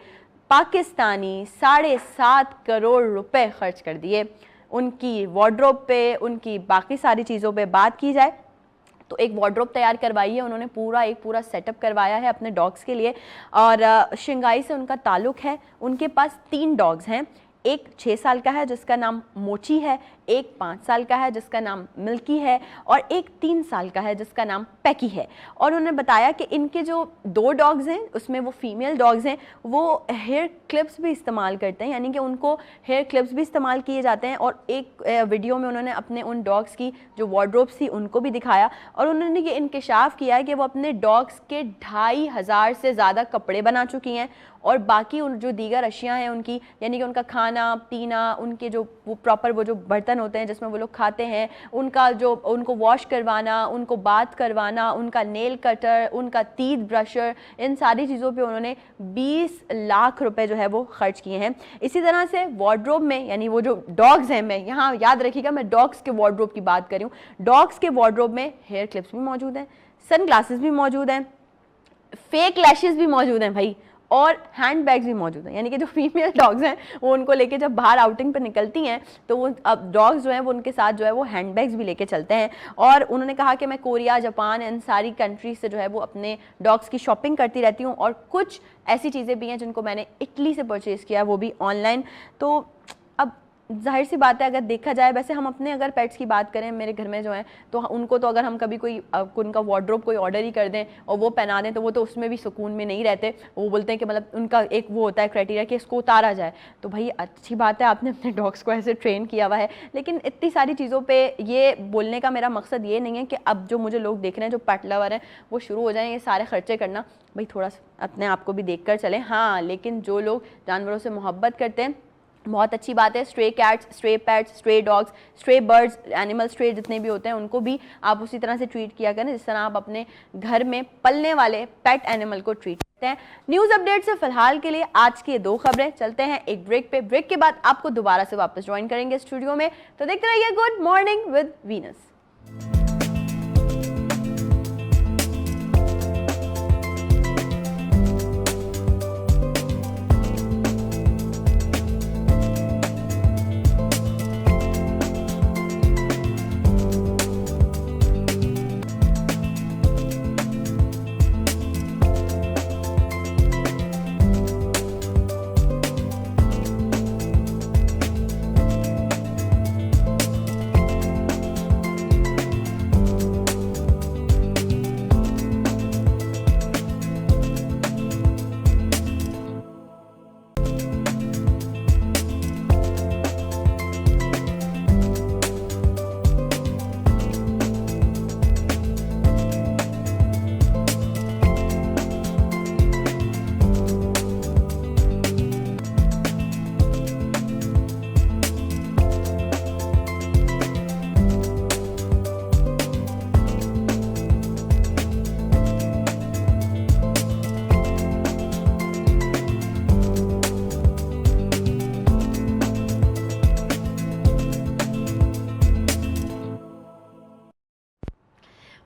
Speaker 1: पाकिस्तानी 7.5 करोड़ रुपए खर्च कर दिए। उनकी वार्डरोब पे, उनकी बाकी सारी चीज़ों पे बात की जाए तो एक वार्डरोब तैयार करवाई है उन्होंने, पूरा सेटअप करवाया है अपने डॉग्स के लिए, और शंघाई से उनका ताल्लुक़ है। उनके पास 3 डॉग्स हैं, एक 6 साल का है जिसका नाम मोची है, एक 5 साल का है जिसका नाम मिल्की है, और एक 3 साल का है जिसका नाम पैकी है। और उन्होंने बताया कि इनके जो 2 डॉग्स हैं उसमें वो फीमेल डॉग्स हैं, वो हेयर क्लिप्स भी इस्तेमाल करते हैं, यानी कि उनको हेयर क्लिप्स भी इस्तेमाल किए जाते हैं। और एक वीडियो में उन्होंने अपने उन डॉग्स की जो वार्डरोब्स थी उनको भी दिखाया, और उन्होंने ये इंकशाफ किया है कि वो अपने डॉग्स के 2500 से ज़्यादा कपड़े बना चुकी हैं, और बाकी उन जो दीगर अशियाँ हैं उनकी, यानी कि उनका खाना पीना, उनके जो वो प्रॉपर वो जो बर्तन होते हैं जिसमें वो लोग खाते हैं, उनका जो उनको वॉश करवाना, उनको बात करवाना, उनका नेल कटर, उनका टीथ ब्रशर, इन सारी चीज़ों पे उन्होंने 20 लाख रुपए जो है वो खर्च किए हैं। इसी तरह से वार्डरोब में, यानी वो जो डॉग्स हैं, मैं यहाँ याद रखिएगा मैं डॉग्स के वार्डरोब की बात कर रही हूँ, डॉग्स के वार्डरोब में हेयर क्लिप्स भी मौजूद हैं, सन ग्लासेस भी मौजूद हैं, फेक लैशेस भी मौजूद हैं भाई, और हैंड बैग्स भी मौजूद हैं। यानी कि जो फीमेल डॉग्स हैं वो उनको लेके जब बाहर आउटिंग पे निकलती हैं तो वो अब डॉग्स जो हैं वो उनके साथ जो है वो हैंड बैग्स भी लेके चलते हैं। और उन्होंने कहा कि मैं कोरिया, जापान, इन सारी कंट्रीज से जो है वो अपने डॉग्स की शॉपिंग करती रहती हूँ, और कुछ ऐसी चीज़ें भी हैं जिनको मैंने इटली से परचेज़ किया, वो भी ऑनलाइन। तो अब जाहिर सी बात है अगर देखा जाए, वैसे हम अपने अगर पेट्स की बात करें, मेरे घर में जो है तो उनको तो अगर हम कभी कोई उनका वार्डरोब कोई ऑर्डर ही कर दें और वो पहना दें तो वो तो उसमें भी सुकून में नहीं रहते। वो बोलते हैं कि मतलब उनका एक वो होता है क्राइटेरिया कि इसको उतारा जाए। तो भाई अच्छी बात है आपने अपने डॉग्स को ऐसे ट्रेन किया हुआ है, लेकिन इतनी सारी चीज़ों पर ये बोलने का मेरा मकसद ये नहीं है कि अब जो मुझे लोग देख रहे हैं जो पेट लवर हैं वो शुरू हो जाएं ये सारे खर्चे करना। भाई थोड़ा अपने आप को भी देख कर चलें, हाँ, लेकिन जो लोग जानवरों से मोहब्बत करते हैं बहुत अच्छी बात है। Stray cats, stray pets, stray dogs, stray birds, animal stray जितने भी होते हैं उनको भी आप उसी तरह से ट्रीट किया करें जिस तरह आप अपने घर में पलने वाले पेट एनिमल को ट्रीट करते हैं। न्यूज़ अपडेट से फिलहाल के लिए आज की 2 खबरें। चलते हैं एक ब्रेक पे, ब्रेक के बाद आपको दोबारा से वापस ज्वाइन करेंगे स्टूडियो में, तो देखते रहिए good morning with Venus.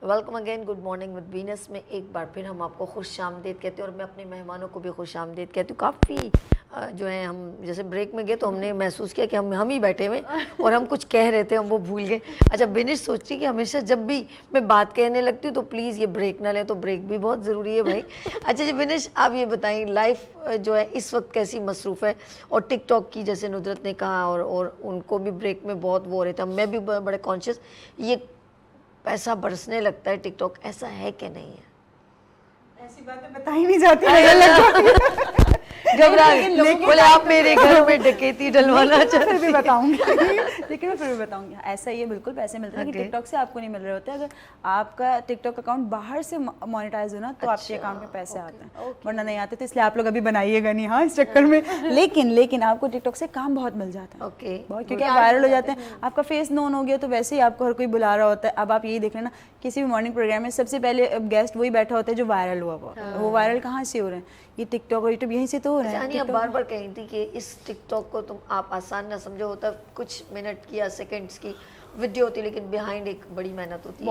Speaker 2: Welcome again, good morning with Venus में एक बार फिर हम आपको खुश आमदीद कहते हैं और मैं अपने मेहमानों को भी खुश आमदीद कहती हूँ। काफ़ी जो है, हम जैसे ब्रेक में गए तो हमने महसूस किया कि हम ही बैठे हुए और हम कुछ कह रहे थे, हम वो भूल गए। अच्छा, विनिश सोचती है कि हमेशा जब भी मैं बात कहने लगती हूँ तो प्लीज़ ये ब्रेक ना लें, तो ब्रेक भी बहुत ज़रूरी है भाई। अच्छा जी विनिश, आप ये बताएं लाइफ जो है इस वक्त कैसी मसरूफ़ है, और टिकटॉक की जैसे नुदरत ने कहा और उनको भी ब्रेक में बहुत वो हो रहे थे, मैं भी बड़े कॉन्शियस, ये पैसा बरसने लगता है टिकटॉक, ऐसा है कि नहीं है?
Speaker 3: ऐसी बातें बता ही नहीं जाती।
Speaker 2: घबरा गए, बोले आप मेरे घर में डकैती डलवाना
Speaker 3: फिर भी
Speaker 2: चाहते
Speaker 3: बताऊंगी लेकिन मैं फिर भी बताऊंगी। ऐसा ही है, बिल्कुल पैसे मिलते हैं कि टिकटॉक से आपको नहीं मिल रहे होते। अगर आपका टिकटॉक अकाउंट बाहर से मोनेटाइज हो ना तो आपके अकाउंट में पैसे आते हैं, वरना नहीं आते। तो इसलिए आप लोग अभी बनाइएगा नहीं, हाँ, इस चक्कर में। लेकिन आपको टिकटॉक से काम बहुत मिल जाता है,
Speaker 2: ओके,
Speaker 3: बहुत, क्योंकि आप वायरल हो जाते हैं, आपका फेस नोन हो गया तो वैसे ही आपको हर कोई बुला रहा होता है। अब आप यही देख लेना, किसी भी मॉर्निंग प्रोग्राम में सबसे पहले गेस्ट वही बैठा होता है जो वायरल हुआ। वो वायरल कहाँ से हो रहे हैं? ये टिकटॉक और यूट्यूब यहीं से तो हो रहे हैं।
Speaker 2: आप बार बार कही थी कि इस टिकटॉक को तुम आप आसान ना समझो, होता कुछ मिनट की या सेकंड्स की वीडियो होती है, लेकिन बिहाइंड एक बड़ी मेहनत होती है,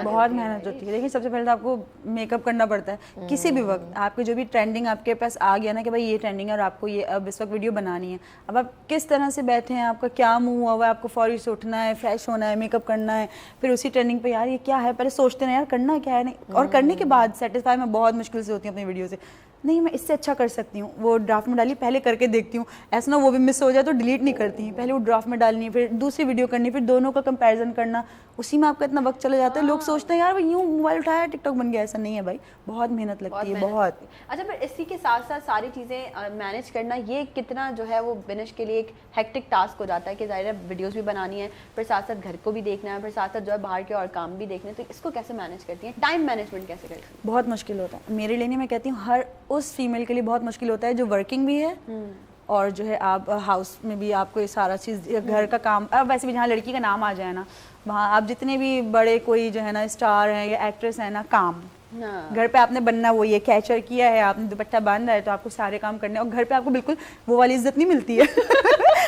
Speaker 1: बहुत
Speaker 3: मेहनत होती है। देखिए, सबसे पहले तो आपको मेकअप करना पड़ता है। किसी भी वक्त आपके जो भी ट्रेंडिंग आपके पास आ गया ना कि भाई ये ट्रेंडिंग है और आपको ये अब इस वक्त वीडियो बनानी है, अब आप किस तरह से बैठे हैं, आपका क्या मुंह हुआ है, आपको फौरी से उठना है, फ्रेश होना है, मेकअप करना है, फिर उसी ट्रेंडिंग पे यार ये क्या है, पहले सोचते ना यार करना क्या है, नहीं, और करने के बाद सेटिस्फाई मैं बहुत मुश्किल से होती हूँ अपनी वीडियो से। नहीं, मैं इससे अच्छा कर सकती हूँ, वो ड्राफ्ट में डाली, पहले करके देखती हूँ, ऐसा ना वो भी मिस हो जाए तो डिलीट नहीं करती हैं, पहले वो ड्राफ्ट में डालनी है, फिर दूसरी वीडियो करनी, फिर दोनों का कंपैरिजन करना, उसी में आपका इतना वक्त चला जाता है। लोग सोचते हैं यार भाई यूँ मोबाइल उठाया टिकटॉक बन गया, ऐसा नहीं है भाई, बहुत मेहनत लगती है, बहुत।
Speaker 1: अच्छा, फिर इसी के साथ साथ सारी चीज़ें मैनेज करना, ये कितना जो है वो विनिश के लिए एक हेक्टिक टास्क हो जाता है कि ज़ाहिर है वीडियोस भी बनानी है, फिर साथ साथ घर को भी देखना है, फिर साथ साथ जो है बाहर के और काम भी देखने, तो इसको कैसे मैनेज करती हैं? टाइम मैनेजमेंट कैसे करती हैं?
Speaker 3: बहुत मुश्किल होता है मेरे लिए, नहीं, मैं कहती हूँ हर उस फीमेल के लिए बहुत मुश्किल होता है जो वर्किंग भी है और जो है आप हाउस में भी आपको ये सारा चीज़ घर का काम। अब वैसे भी जहाँ लड़की का नाम आ जाए ना, वहाँ आप जितने भी बड़े कोई जो है ना स्टार हैं या एक्ट्रेस हैं ना, काम घर पे आपने बनना, वो ये कैचर किया है, आपने दुपट्टा बांधा है तो आपको सारे काम करने, और घर पे आपको बिल्कुल वो वाली इज्जत नहीं मिलती है।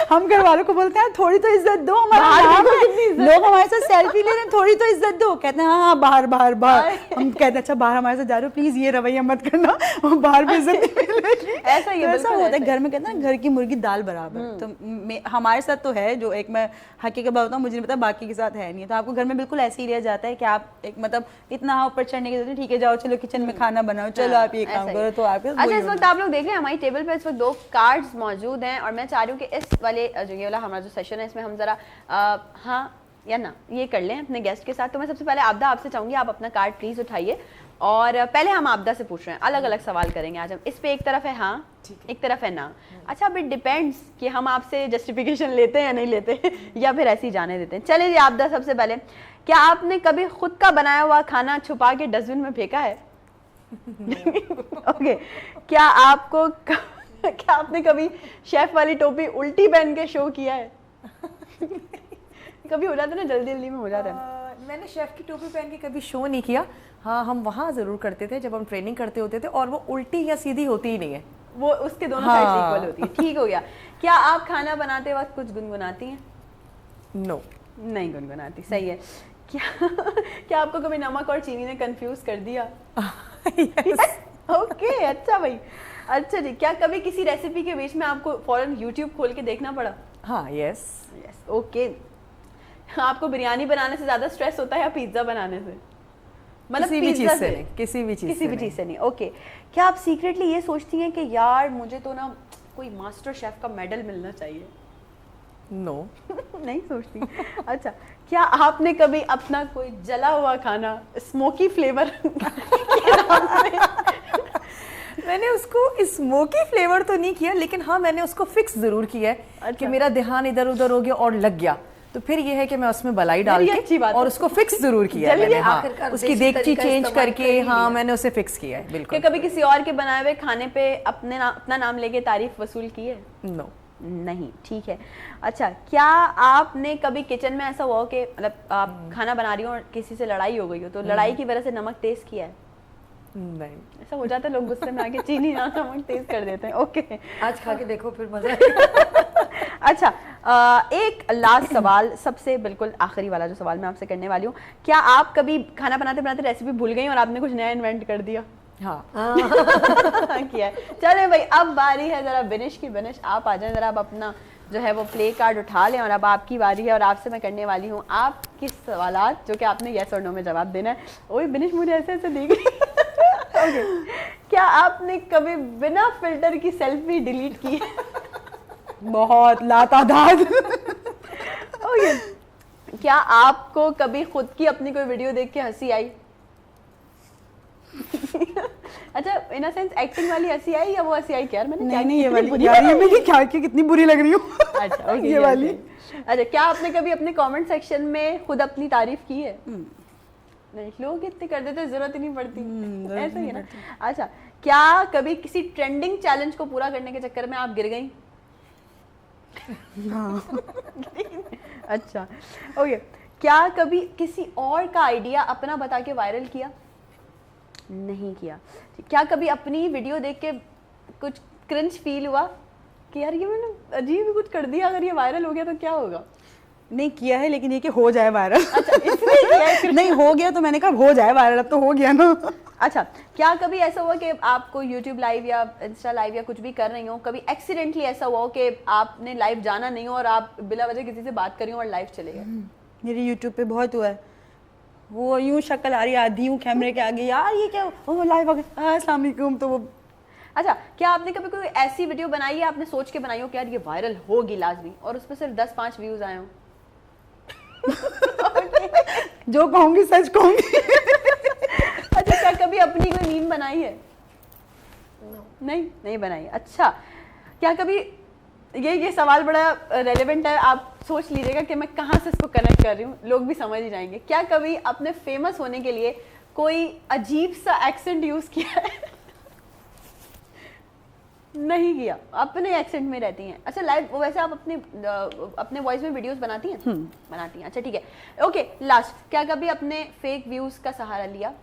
Speaker 3: हम घर वालों को बोलते हैं थोड़ी तो इज्जत दो, हमारा नाम है, लोग हमारे साथ सेल्फी ले रहे हैं, थोड़ी तो इज्जत दो, कहते हैं हाँ बाहर बाहर बाहर। हम कहते हैं अच्छा बाहर हमारे साथ जा रहे हो, प्लीज ये रवैया मत करना, बाहर भी इज्जत नहीं मिलेगी।
Speaker 1: ऐसा ही
Speaker 3: ऐसा होता है घर में, कहते हैं घर की मुर्गी दाल बराबर। तो हमारे साथ तो है, जो एक मैं हकीकत बताऊँ, मुझे नहीं पता बाकी के साथ है नहीं, तो आपको घर में बिल्कुल ऐसे ही लिया जाता है कि आप एक मतलब इतना ऊपर चढ़ने की जरूरत नहीं, ठीक है जाओ चलो किचन में खाना बनाओ, चलो आप ये काम करो, तो आप।
Speaker 1: अच्छा, इस वक्त आप लोग देख रहे हैं हमारी टेबल पे इस वक्त 2 कार्ड्स मौजूद हैं और मैं चाह रही हूँ कि इस वाले जो ये वाला हमारा जो सेशन है इसमें हम जरा हाँ या ना ये कर लें अपने गेस्ट के साथ। तो मैं सबसे पहले आपदा आपसे चाहूंगी आप अपना कार्ड प्लीज उठाइए, और पहले हम आपदा से पूछ रहे हैं, अलग अलग सवाल करेंगे आज हम। इस पे एक तरफ है हाँ, एक तरफ है ना। अच्छा, अब इट डिपेंड्स कि हम आपसे जस्टिफिकेशन लेते हैं या नहीं लेते या फिर ऐसे ही जाने देते हैं। चलिए आपदा, सबसे पहले, क्या आपने कभी खुद का बनाया हुआ खाना छुपा के डस्टबिन में फेंका है? ओके। क्या आपने कभी शेफ वाली टोपी उल्टी पहन के शो किया है? कभी हो जाता है ना, जल्दी जल्दी में हो जाता है।
Speaker 4: मैंने शेफ की टोपी पहन के कभी शो नहीं किया। हाँ, हम वहाँ ज़रूर करते थे जब हम ट्रेनिंग करते होते थे, और वो उल्टी या सीधी होती ही नहीं है,
Speaker 1: वो उसके दोनों साइड इक्वल होती है। ठीक हो गया। क्या आप खाना बनाते वक्त कुछ गुनगुनाती हैं?
Speaker 4: नो,
Speaker 1: नहीं गुनगुनाती, सही है। क्या आपको कभी नमक और चीनी ने कंफ्यूज कर दिया? ओके, अच्छा भाई, अच्छा जी। क्या कभी किसी रेसिपी के बीच में आपको फौरन यूट्यूब खोल के देखना पड़ा?
Speaker 4: हाँ, यस,
Speaker 1: ओके। आपको बिरयानी बनाने से ज्यादा स्ट्रेस होता है या पिज्जा बनाने से? मतलब
Speaker 4: किसी भी चीज से नहीं, किसी भी चीज से
Speaker 1: नहीं। ओके। क्या आप सीक्रेटली ये सोचती हैं कि यार मुझे तो ना कोई मास्टर शेफ का मेडल मिलना चाहिए?
Speaker 4: नो।
Speaker 1: नहीं सोचती। अच्छा, क्या आपने कभी अपना कोई जला हुआ खाना स्मोकी फ्लेवर
Speaker 4: मैंने उसको स्मोकी फ्लेवर तो नहीं किया, लेकिन हाँ मैंने उसको फिक्स जरूर किया है। अच्छा। कि मेरा ध्यान इधर उधर हो गया और लग गया, तो फिर ये है कि मैं उसमें मलाई डाल के और उसको फिक्स जरूर किया है मैंने। हाँ, उसकी देगची चेंज करके, हाँ मैंने उसे फिक्स किया है। बिल्कुल।
Speaker 1: क्या कभी किसी और के बनाए हुए खाने पे अपना नाम लेके तारीफ वसूल की है?
Speaker 4: नो,
Speaker 1: नहीं, ठीक है। अच्छा, क्या आपने कभी किचन में ऐसा हुआ कि मतलब आप खाना बना रही हो और किसी से लड़ाई हो गई हो, तो लड़ाई की वजह से नमक तेज किया है?
Speaker 4: नहीं।
Speaker 1: ऐसा हो जाता है, लोग गुस्से में आके चीनी ना नमक तेज कर देते हैं। ओके,
Speaker 2: आज खा के देखो फिर मजा आएगा।
Speaker 1: अच्छा, एक लास्ट सवाल, सबसे बिल्कुल आखिरी वाला जो सवाल मैं आपसे करने वाली हूँ, क्या आप कभी खाना बनाते बनाते रेसिपी भूल गई और आपने कुछ नया इन्वेंट कर दिया?
Speaker 4: हाँ
Speaker 1: किया है। चले भाई, अब बारी है जरा बिनिश की। बिनिश आप आ जाएं जरा, आप अपना जो है वो प्ले कार्ड उठा लें और अब आपकी बारी है और आपसे मैं करने वाली हूँ आपके सवालात जो कि आपने यस और नो में जवाब देना है। ओए बिनिश मुझे ऐसे ऐसे देख रही ओके, क्या आपने कभी बिना फिल्टर की सेल्फी डिलीट की है?
Speaker 3: बहुत लातादाद।
Speaker 1: ओके, क्या आपको कभी खुद की अपनी कोई वीडियो देख के हंसी आई? अच्छा, इन अ सेंस एक्टिंग वाली हंसी आई या वो हंसी आई क्या? मैंने क्या
Speaker 3: नहीं, ये
Speaker 1: कितनी
Speaker 3: वाली
Speaker 1: बुरी
Speaker 3: यार, ये
Speaker 1: बताई?
Speaker 3: मेरी क्या की कितनी बुरी लग रही हूँ।
Speaker 1: अच्छा okay,
Speaker 3: ये वाली।
Speaker 1: अच्छा, क्या आपने कभी अपने कमेंट सेक्शन में खुद अपनी तारीफ की है? नहीं, लोग इतने कर देते, जरूरत ही नहीं पड़ती, ऐसा ही है ना। अच्छा, क्या कभी किसी ट्रेंडिंग चैलेंज को पूरा करने के चक्कर में आप गिर गई? अच्छा ओके, क्या कभी किसी और का आइडिया अपना बता के वायरल किया? नहीं किया। क्या कभी अपनी वीडियो देख के कुछ क्रिंज फील हुआ कि यार ये मैंने अजीब ही कुछ कर दिया, अगर ये वायरल हो गया तो क्या होगा?
Speaker 3: नहीं किया है, लेकिन ये कि हो जाए वायरल।
Speaker 1: अच्छा, इसलिए किया है।
Speaker 3: नहीं हो गया तो मैंने कहा हो जाए वायरल, अब तो हो गया ना।
Speaker 1: अच्छा, क्या कभी ऐसा हुआ कि आपको YouTube लाइव या इंस्टा लाइव या कुछ भी कर रही हो, कभी एक्सीडेंटली ऐसा हुआ हो कि आपने लाइव जाना नहीं हो और आप बिला वजह किसी से बात करी हो और लाइव चले गए?
Speaker 3: मेरे यूट्यूब पे बहुत हुआ है, वो यूं शक्ल आ रही आधी हूँ कैमरे के आगे, यार ये क्या, ओ लाइव आ गए, अस्सलाम वालेकुम, तो वो।
Speaker 1: अच्छा, क्या आपने कभी कोई ऐसी वीडियो बनाई है, आपने सोच के बनाई हो कि यार ये वायरल होगी लाजमी, और उस पर सिर्फ 10-5 व्यूज आए हो?
Speaker 3: जो कहूंगी सच कहूंगी।
Speaker 1: अच्छा, क्या कभी अपनी कोई मीम बनाई है? नहीं बनाई। अच्छा, क्या कभी ये सवाल बड़ा रेलेवेंट है, आप सोच लीजिएगा कि मैं कहाँ से इसको कनेक्ट कर रही हूँ, लोग भी समझ ही जाएंगे। क्या कभी अपने फेमस होने के लिए कोई अजीब सा एक्सेंट यूज किया है? नहीं किया, अपने एक्सेंट में रहती हैं। अच्छा, लाइव वैसे आप अपने वॉइस में वीडियोस बनाती हैं? बनाती हैं। अच्छा ठीक है, ओके लास्ट, क्या कभी अपने फेक व्यूज का सहारा लिया?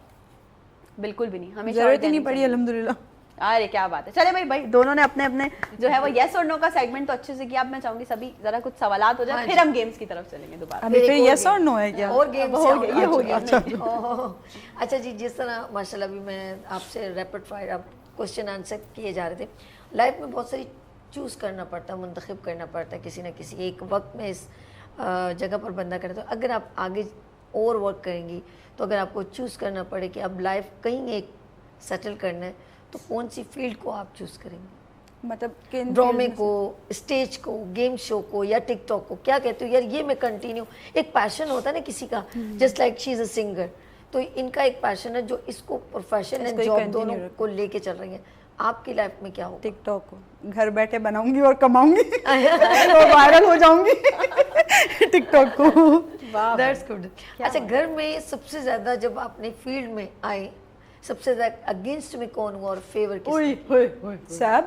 Speaker 1: बिल्कुल भी नहीं, हमेशा
Speaker 3: जरूरत ही नहीं
Speaker 1: organic
Speaker 3: पड़ी
Speaker 1: चलिए।
Speaker 3: अल्हम्दुलिल्लाह।
Speaker 1: अरे क्या बात है। चले भाई दोनों ने अपने अपने जो है वो यस और नो का सेगमेंट तो अच्छे से किया। अब मैं चाहूंगी सभी जरा कुछ सवालात हो जाए,
Speaker 2: हाँ
Speaker 1: फिर हम गेम्स की तरफ चलेंगे दोबारा।
Speaker 3: अभी फिर
Speaker 2: एक और
Speaker 3: यस और
Speaker 2: game।
Speaker 3: नो है क्या?
Speaker 2: और गेम
Speaker 1: हो गया, ये हो गया।
Speaker 2: अच्छा जी, जिस तरह माशाल्लाह अभी मैं आपसे रैपिड फायर आप क्वेश्चन आंसर किए जा रहे थे, लाइफ में बहुत सारी चूज़ करना पड़ता है, मुंतखब करना पड़ता है, किसी ना किसी एक वक्त में इस जगह पर बंदा करे। तो अगर आप आगे और वर्क करेंगी, तो अगर आपको चूज़ करना पड़े कि अब लाइफ कहीं एक सेटल करना है, तो कौन सी फील्ड को आप चूज़ करेंगे?
Speaker 3: मतलब किन
Speaker 2: ड्रामे
Speaker 3: field में
Speaker 2: को, स्टेज को, गेम शो को, या टिकटॉक को? क्या कहते हो यार, ये मैं कंटिन्यू, एक पैशन होता है ना किसी का, just like she is a singer, तो इनका एक पैशन है जो इसको प्रोफेशन एंड
Speaker 3: इसको ही
Speaker 2: जॉब
Speaker 3: continue
Speaker 2: दोनों
Speaker 3: रखो।
Speaker 2: को लेके चल रही है। आपकी लाइफ में क्या होगा?
Speaker 3: टिकटॉक को घर बैठे बनाऊंगी और कमाऊंगी और वायरल हो जाऊंगी। टिकटॉक को।
Speaker 2: That's good. अच्छा, घर में सबसे ज्यादा जब आपने फील्ड में आए, सबसे ज्यादा अगेंस्ट में कौन हुआ और फेवर किसका?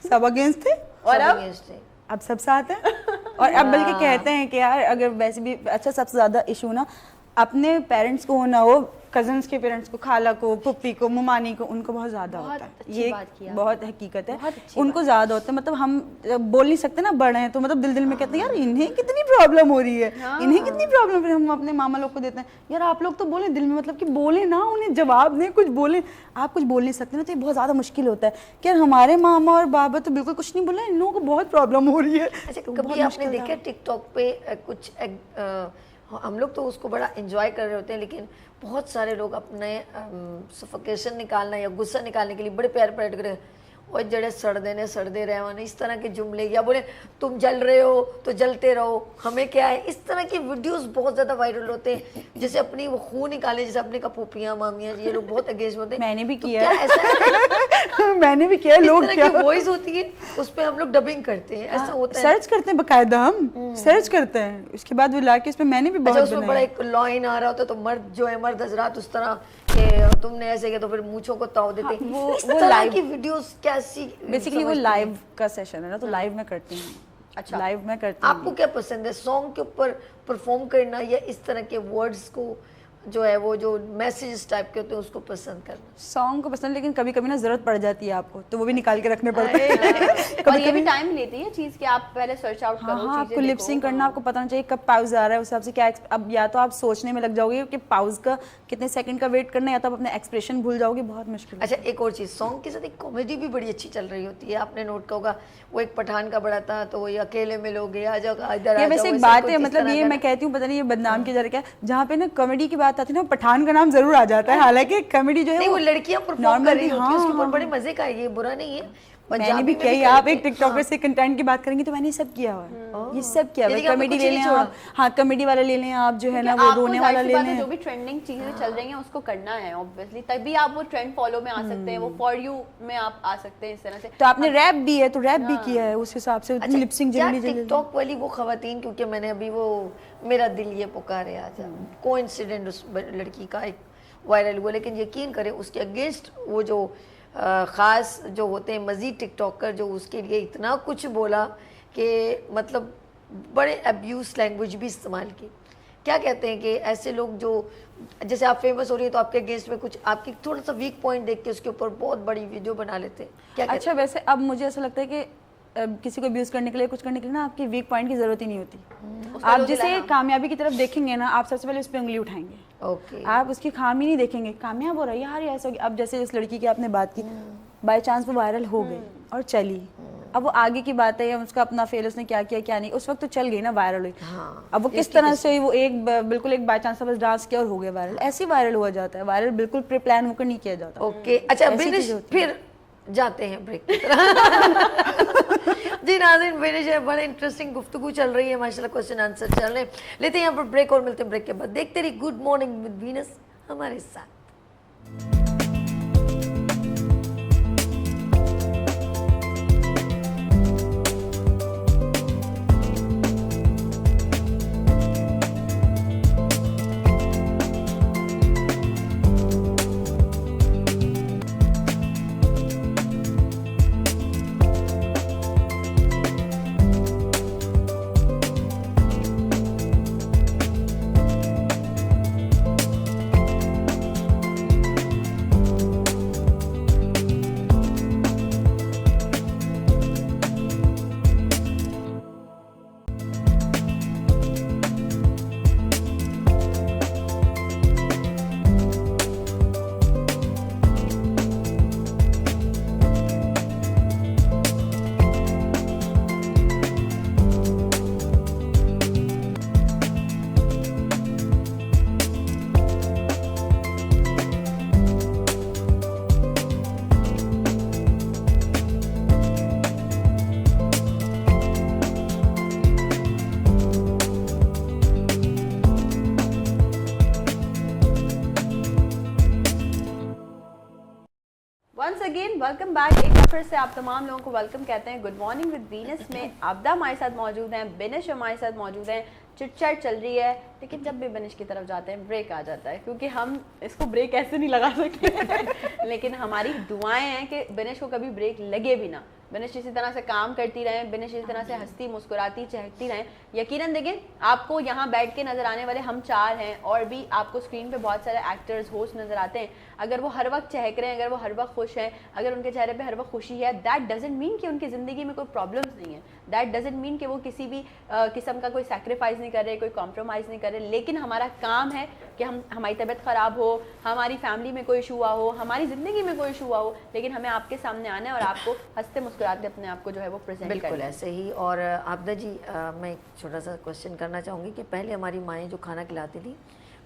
Speaker 3: सब अगेंस्ट थे,
Speaker 1: और अब
Speaker 2: अगेंस्ट है?
Speaker 3: अब सब साथ हैं। और अब बल्कि कहते हैं कि यार अगर वैसे भी अच्छा, सबसे ज्यादा इशू ना अपने पेरेंट्स को होना हो, कजन्स के पेरेंट्स को, खाला को, पुप्पी को, मुमानी को, उनको बहुत ज्यादा
Speaker 1: बहुत
Speaker 3: होता है।
Speaker 1: अच्छी
Speaker 3: ये
Speaker 1: बात की आपने।
Speaker 3: बहुत हकीकत है,
Speaker 1: बहुत अच्छी
Speaker 3: उनको ज्यादा होता है। मतलब हम बोल नहीं सकते ना, बड़े हैं तो मतलब दिल में कहते हैं यार इन्हें कितनी प्रॉब्लम हो रही है, इन्हें कितनी प्रॉब्लम। फिर हम अपने मामा लोग को देते हैं, यार आप लोग तो बोले दिल में, मतलब कि बोले ना, उन्हें जवाब दें, कुछ बोले। आप कुछ बोल नहीं सकते ना, तो ये बहुत ज्यादा मुश्किल होता है कि यार हमारे मामा और बाबा तो बिल्कुल कुछ नहीं बोला, इन लोगों को बहुत प्रॉब्लम हो रही है।
Speaker 2: अच्छा,
Speaker 3: तो
Speaker 2: कभी
Speaker 3: बहुत
Speaker 2: आपने
Speaker 3: मुश्किल था।
Speaker 2: देखा टिकटॉक पे कुछ हम लोग तो उसको बड़ा एंजॉय कर रहे होते हैं, लेकिन बहुत सारे लोग अपने सफोकेशन निकालना या गुस्सा निकालने के लिए बड़े प्यार पैर कर, और जड़े सड़दे रहे होने, इस तरह के जुमले, या बोले तुम जल रहे हो तो जलते रहो, हमें क्या है, इस तरह के वीडियोस बहुत ज़्यादा वायरल होते हैं। जैसे अपनी वो खून निकाले, जैसे अपने का पुपियाँ मामियाँ, ये लोग बहुत अगेंस्ट होते हैं।
Speaker 3: मैंने भी
Speaker 2: तो
Speaker 3: किया
Speaker 2: क्या
Speaker 3: है।
Speaker 2: ऐसा
Speaker 3: मैंने भी किया है, लोग क्या
Speaker 2: वॉइस होती है उस पर हम लोग डबिंग करते हैं, ऐसा होता है?
Speaker 3: सर्च करते हैं, बकायदा हम सर्च करते हैं, उसके बाद वो लाके उसमें मैंने भी
Speaker 2: अच्छा,
Speaker 3: बहुत
Speaker 2: उसमें बड़ा
Speaker 3: बनाया।
Speaker 2: एक लाइन आ रहा होता है, तो मर्द जो है, मर्द हजरात उस तरह के तुमने ऐसे किया तो फिर मूंछों को ताव देते हैं।
Speaker 3: वो
Speaker 2: इस तरह
Speaker 3: live-
Speaker 2: की वीडियोस कैसी
Speaker 3: बेसिकली वो
Speaker 2: समझते हैं?
Speaker 3: लाइव का सेशन है ना, तो लाइव में करती हूँ।
Speaker 1: अच्छा।
Speaker 3: लाइव में करती हूँ।
Speaker 2: आपको क्या पसंद है, सॉन्ग के ऊपर परफॉर्म करना या इस तरह के वर्ड्स को जो है वो जो मैसेज टाइप के होते हैं उसको पसंद करना?
Speaker 3: सॉन्ग को पसंद, लेकिन कभी कभी ना जरूरत पड़ जाती है आपको, तो वो भी निकाल के रखने पड़ते हैं।
Speaker 1: और ये भी टाइम लेती है चीज कि आप पहले सर्च आउट करो,
Speaker 3: हाँ,
Speaker 1: चीजें
Speaker 3: आपको लिप
Speaker 1: देखो।
Speaker 3: सिंक करना, आपको पता होना चाहिए कब पाउज आ रहा है, उस हिसाब से क्या अब या तो आप सोचने में लग जाओगे कि पाउज का कितने सेकंड का वेट करना है, या तो आप अपने एक्सप्रेशन भूल जाओगे, बहुत मुश्किल है।
Speaker 2: अच्छा, एक और चीज़, सॉन्ग के साथ एक कॉमेडी भी बड़ी अच्छी चल रही होती है, आपने नोट किया होगा, वो एक पठान का बड़ा था, तो वही अकेले मिलोगे आ जाओ इधर
Speaker 3: ये
Speaker 2: आ
Speaker 3: वैसे
Speaker 2: जाओ,
Speaker 3: एक
Speaker 2: ऐसे
Speaker 3: बात
Speaker 2: कुछ
Speaker 3: है,
Speaker 2: इस
Speaker 3: मतलब
Speaker 2: तरह
Speaker 3: ये
Speaker 2: का
Speaker 3: मैं
Speaker 2: ना।
Speaker 3: कहती हूँ, पता नहीं ये बदनाम की जरा क्या, जहाँ पे ना कॉमेडी की बात आती है ना, पठान का नाम जरूर आ जाता है, हालांकि कॉमेडी जो है
Speaker 2: नहीं, वो लड़कियां परफॉर्म कर
Speaker 3: नॉर्मल
Speaker 2: रही
Speaker 3: भी,
Speaker 2: होती है, उसके ऊपर
Speaker 3: हाँ,
Speaker 2: बड़े मजे का है, ये बुरा नहीं है।
Speaker 3: मैंने
Speaker 2: पंजाबी
Speaker 3: भी
Speaker 2: में
Speaker 3: किया ही,
Speaker 2: करते
Speaker 3: आप एक
Speaker 2: हैं।
Speaker 3: टिकटॉकर
Speaker 2: हाँ।
Speaker 3: से कंटेंट की बात करेंगे तो मैंने सब किया हुआ है, ये सब किया हुआ
Speaker 2: यानी
Speaker 3: है।
Speaker 2: कि आपने
Speaker 3: कॉमेडी
Speaker 2: कुछ
Speaker 3: ले
Speaker 2: नहीं
Speaker 3: लें
Speaker 2: छोड़ा।
Speaker 3: आप, हाँ कॉमेडी वाला ले लें आप, जो है ना
Speaker 1: क्योंकि
Speaker 3: वो
Speaker 1: आपको
Speaker 3: रोने
Speaker 1: जाहिर
Speaker 3: वाला
Speaker 1: सी
Speaker 3: ले
Speaker 1: बात है,
Speaker 3: लें।
Speaker 1: जो भी ट्रेंडिंग चीजें चल रही हैं उसको करना है ऑब्वियसली, तभी आप वो ट्रेंड फॉलो में आ सकते हैं, वो फॉर यू में आप आ सकते हैं इस तरह से।
Speaker 3: तो आपने रैप भी है, तो रैप भी किया है, उस हिसाब से
Speaker 2: अच्छा,
Speaker 3: लिपसिंग
Speaker 2: क्या
Speaker 3: जल्दी
Speaker 2: टिकटॉक वाली वो खवातीन, क्योंकि मैंने अभी वो मेरा दिल ये पुकारे आज कोइंसिडेंट उस लड़की का एक वायरल हुआ, लेकिन यकीन करें उसके अगेंस्ट वो जो ख़ास जो होते हैं मज़ीद टिकटॉकर, जो उसके लिए इतना कुछ बोला कि मतलब बड़े अब्यूज़ लैंग्वेज भी इस्तेमाल की। क्या कहते हैं कि ऐसे लोग जो, जैसे आप फेमस हो रही है तो आपके अगेंस्ट में कुछ आपकी थोड़ा सा वीक पॉइंट देख के उसके ऊपर बहुत बड़ी वीडियो बना लेते हैं, क्या कहते
Speaker 3: अच्छा, वैसे अब मुझे ऐसा लगता है कि किसी को अब्यूज करने के लिए, कुछ करने के लिए ना आपकी वीक पॉइंट की जरूरत ही नहीं होती। आप जिसे कामयाबी की तरफ देखेंगे ना, आप सबसे पहले उस पर उंगली उठाएंगे।
Speaker 2: ओके।
Speaker 3: आप उसकी खामी नहीं देखेंगे, कामयाब हो रहा है यार, ये ऐसा हो गया। अब जैसे इस लड़की की आपने बात की, बाय चांस वो वायरल हो गई और चली, अब वो आगे की बात है, या उसका अपना फेल, उसने क्या किया क्या नहीं, उस वक्त तो चल गई ना, वायरल हुई।
Speaker 2: हाँ,
Speaker 3: अब वो किस तरह से वो एक बिल्कुल एक बाय चांस बस डांस किया और हो गया वायरल, ऐसे वायरल हुआ जाता है। वायरल बिल्कुल प्री प्लान होकर नहीं किया जाता।
Speaker 2: ओके। अच्छा,
Speaker 3: ऐसी
Speaker 2: बिनिश,
Speaker 3: चीज़ होती है।
Speaker 2: फिर जाते हैं ब्रेक की तरफ। जी नाज़रीन, बिनिश है, बड़े इंटरेस्टिंग गुफ्तगू चल रही है माशाल्लाह, क्वेश्चन आंसर चल रहे हैं। लेते हैं यहाँ पर ब्रेक और मिलते हैं ब्रेक के बाद। देखते रहिए गुड मॉर्निंग विद वीनस हमारे साथ।
Speaker 1: Once again welcome back. एक बार फिर से आप तमाम लोगों को वेलकम कहते हैं गुड मॉर्निंग विद वीनस में। आबदा हमारे साथ मौजूद हैं, बिनिश हमारे साथ मौजूद हैं, चिटचैट चल रही है, लेकिन जब भी बिनिश की तरफ जाते हैं ब्रेक आ जाता है, क्योंकि हम इसको ब्रेक ऐसे नहीं लगा सकते। लेकिन हमारी दुआएं हैं कि बिनिश को कभी ब्रेक लगे भी ना, बिनिश इसी तरह से काम करती रहें, बिनिश इसी तरह से हंसती मुस्कुराती चहकती रहें। यकीनन देखें, आपको यहाँ बैठ के नजर आने वाले हम चार हैं, और भी आपको स्क्रीन पे बहुत सारे एक्टर्स होस्ट नजर आते हैं। अगर वो हर वक्त चहक रहे हैं, अगर वो हर वक्त खुश हैं, अगर उनके चेहरे पे हर वक्त खुशी है, दैट डजंट मीन कि उनकी ज़िंदगी में कोई प्रॉब्लम्स नहीं है, दैट डजंट मीन कि वो किसी भी किस्म का कोई सैक्रिफाइस नहीं कर रहे, कोई कॉम्प्रोमाइज़ नहीं कर रहे। लेकिन हमारा काम है कि हमारी तबीयत ख़राब हो, हमारी फैमिली में कोई इशू हुआ हो, हमारी ज़िंदगी में कोई इशू हुआ हो, लेकिन हमें आपके सामने आना है और आपको हंसते मुस्कुराते अपने आप को जो है वो प्रेजेंट करना है।
Speaker 2: बिल्कुल ऐसे ही। और आबदा जी, मैं एक छोटा सा क्वेश्चन करना चाहूँगी कि पहले हमारी माएँ जो खाना खिलाती थी,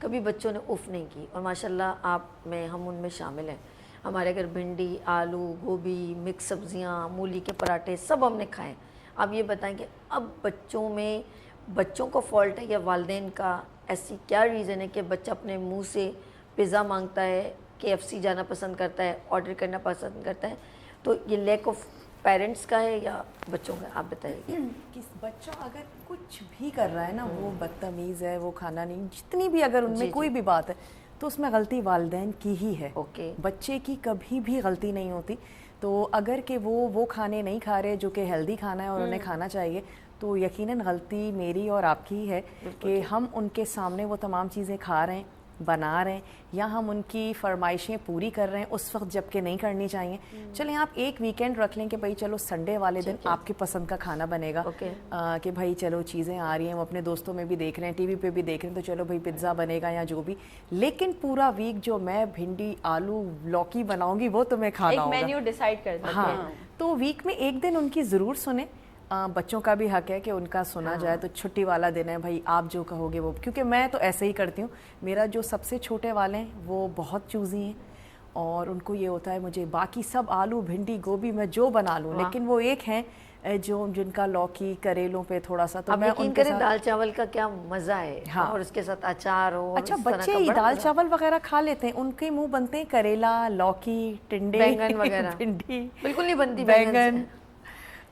Speaker 2: कभी बच्चों ने उफ़ नहीं की, और माशाल्लाह आप में हम उनमें शामिल हैं। हमारे घर भिंडी, आलू, गोभी, मिक्स सब्जियां, मूली के पराठे सब हमने खाए। आप ये बताएं कि अब बच्चों में बच्चों को फॉल्ट है या वालिदैन का? ऐसी क्या रीज़न है कि बच्चा अपने मुंह से पिज़्ज़ा मांगता है, KFC जाना पसंद करता है, ऑर्डर करना पसंद करता है? तो ये लैक ऑफ पेरेंट्स का है या बच्चों का? आप बताइए।
Speaker 4: किस बच्चा अगर कुछ भी कर रहा है ना, वो बदतमीज़ है, वो खाना नहीं, जितनी भी अगर उनमें कोई भी बात है, तो उसमें गलती वालिदैन की ही है।
Speaker 2: ओके।
Speaker 4: बच्चे की कभी भी गलती नहीं होती। तो अगर कि वो खाने नहीं खा रहे जो कि हेल्दी खाना है और उन्हें खाना चाहिए, तो यकीनन गलती मेरी और आपकी ही है कि हम उनके सामने वो तमाम चीज़ें खा रहे हैं बना रहे हैं या हम उनकी फरमाइशें पूरी कर रहे हैं उस वक्त जबकि नहीं करनी चाहिए। चलें आप एक वीकेंड रख लें कि भाई चलो संडे वाले दिन आपकी पसंद का खाना बनेगा, कि भाई चलो चीज़ें आ रही हैं, वो अपने दोस्तों में भी देख रहे हैं, टीवी पे भी देख रहे हैं, तो चलो भाई पिज़्ज़ा बनेगा या जो भी। लेकिन पूरा वीक जो मैं भिंडी आलू लौकी बनाऊंगी वो तुम्हें खाना
Speaker 1: एक
Speaker 4: होगा।
Speaker 1: मेन्यू डिसाइड कर देते हैं।
Speaker 4: हाँ, तो वीक में एक दिन उनकी ज़रूर सुने। बच्चों का भी हक है कि उनका सुना जाए। तो छुट्टी वाला दिन है भाई, आप जो कहोगे वो, क्योंकि मैं तो ऐसे ही करती हूँ। मेरा जो सबसे छोटे वाले हैं वो बहुत चूज़ी हैं और उनको ये होता है मुझे बाकी सब आलू भिंडी गोभी मैं जो बना लूँ, लेकिन वो एक हैं जो जिनका लौकी करेलों पे थोड़ा सा, तो
Speaker 2: अब
Speaker 4: मैं
Speaker 2: यकीन
Speaker 4: उनके
Speaker 2: करें
Speaker 4: साथ।
Speaker 2: दाल चावल का क्या मज़ा है।
Speaker 4: हाँ।
Speaker 2: और उसके साथ अचार हो।
Speaker 4: अच्छा,
Speaker 2: इस तरह
Speaker 4: बच्चे
Speaker 2: का
Speaker 4: ही
Speaker 2: बड़ा
Speaker 4: दाल
Speaker 2: मज़ा।
Speaker 4: चावल वगैरह खा लेते हैं, उनके मुंह बनते हैं करेला लौकी टिंडे
Speaker 2: बैंगन वगैरह।
Speaker 4: भिंडी
Speaker 2: बिल्कुल नहीं बनती
Speaker 4: बैंगन।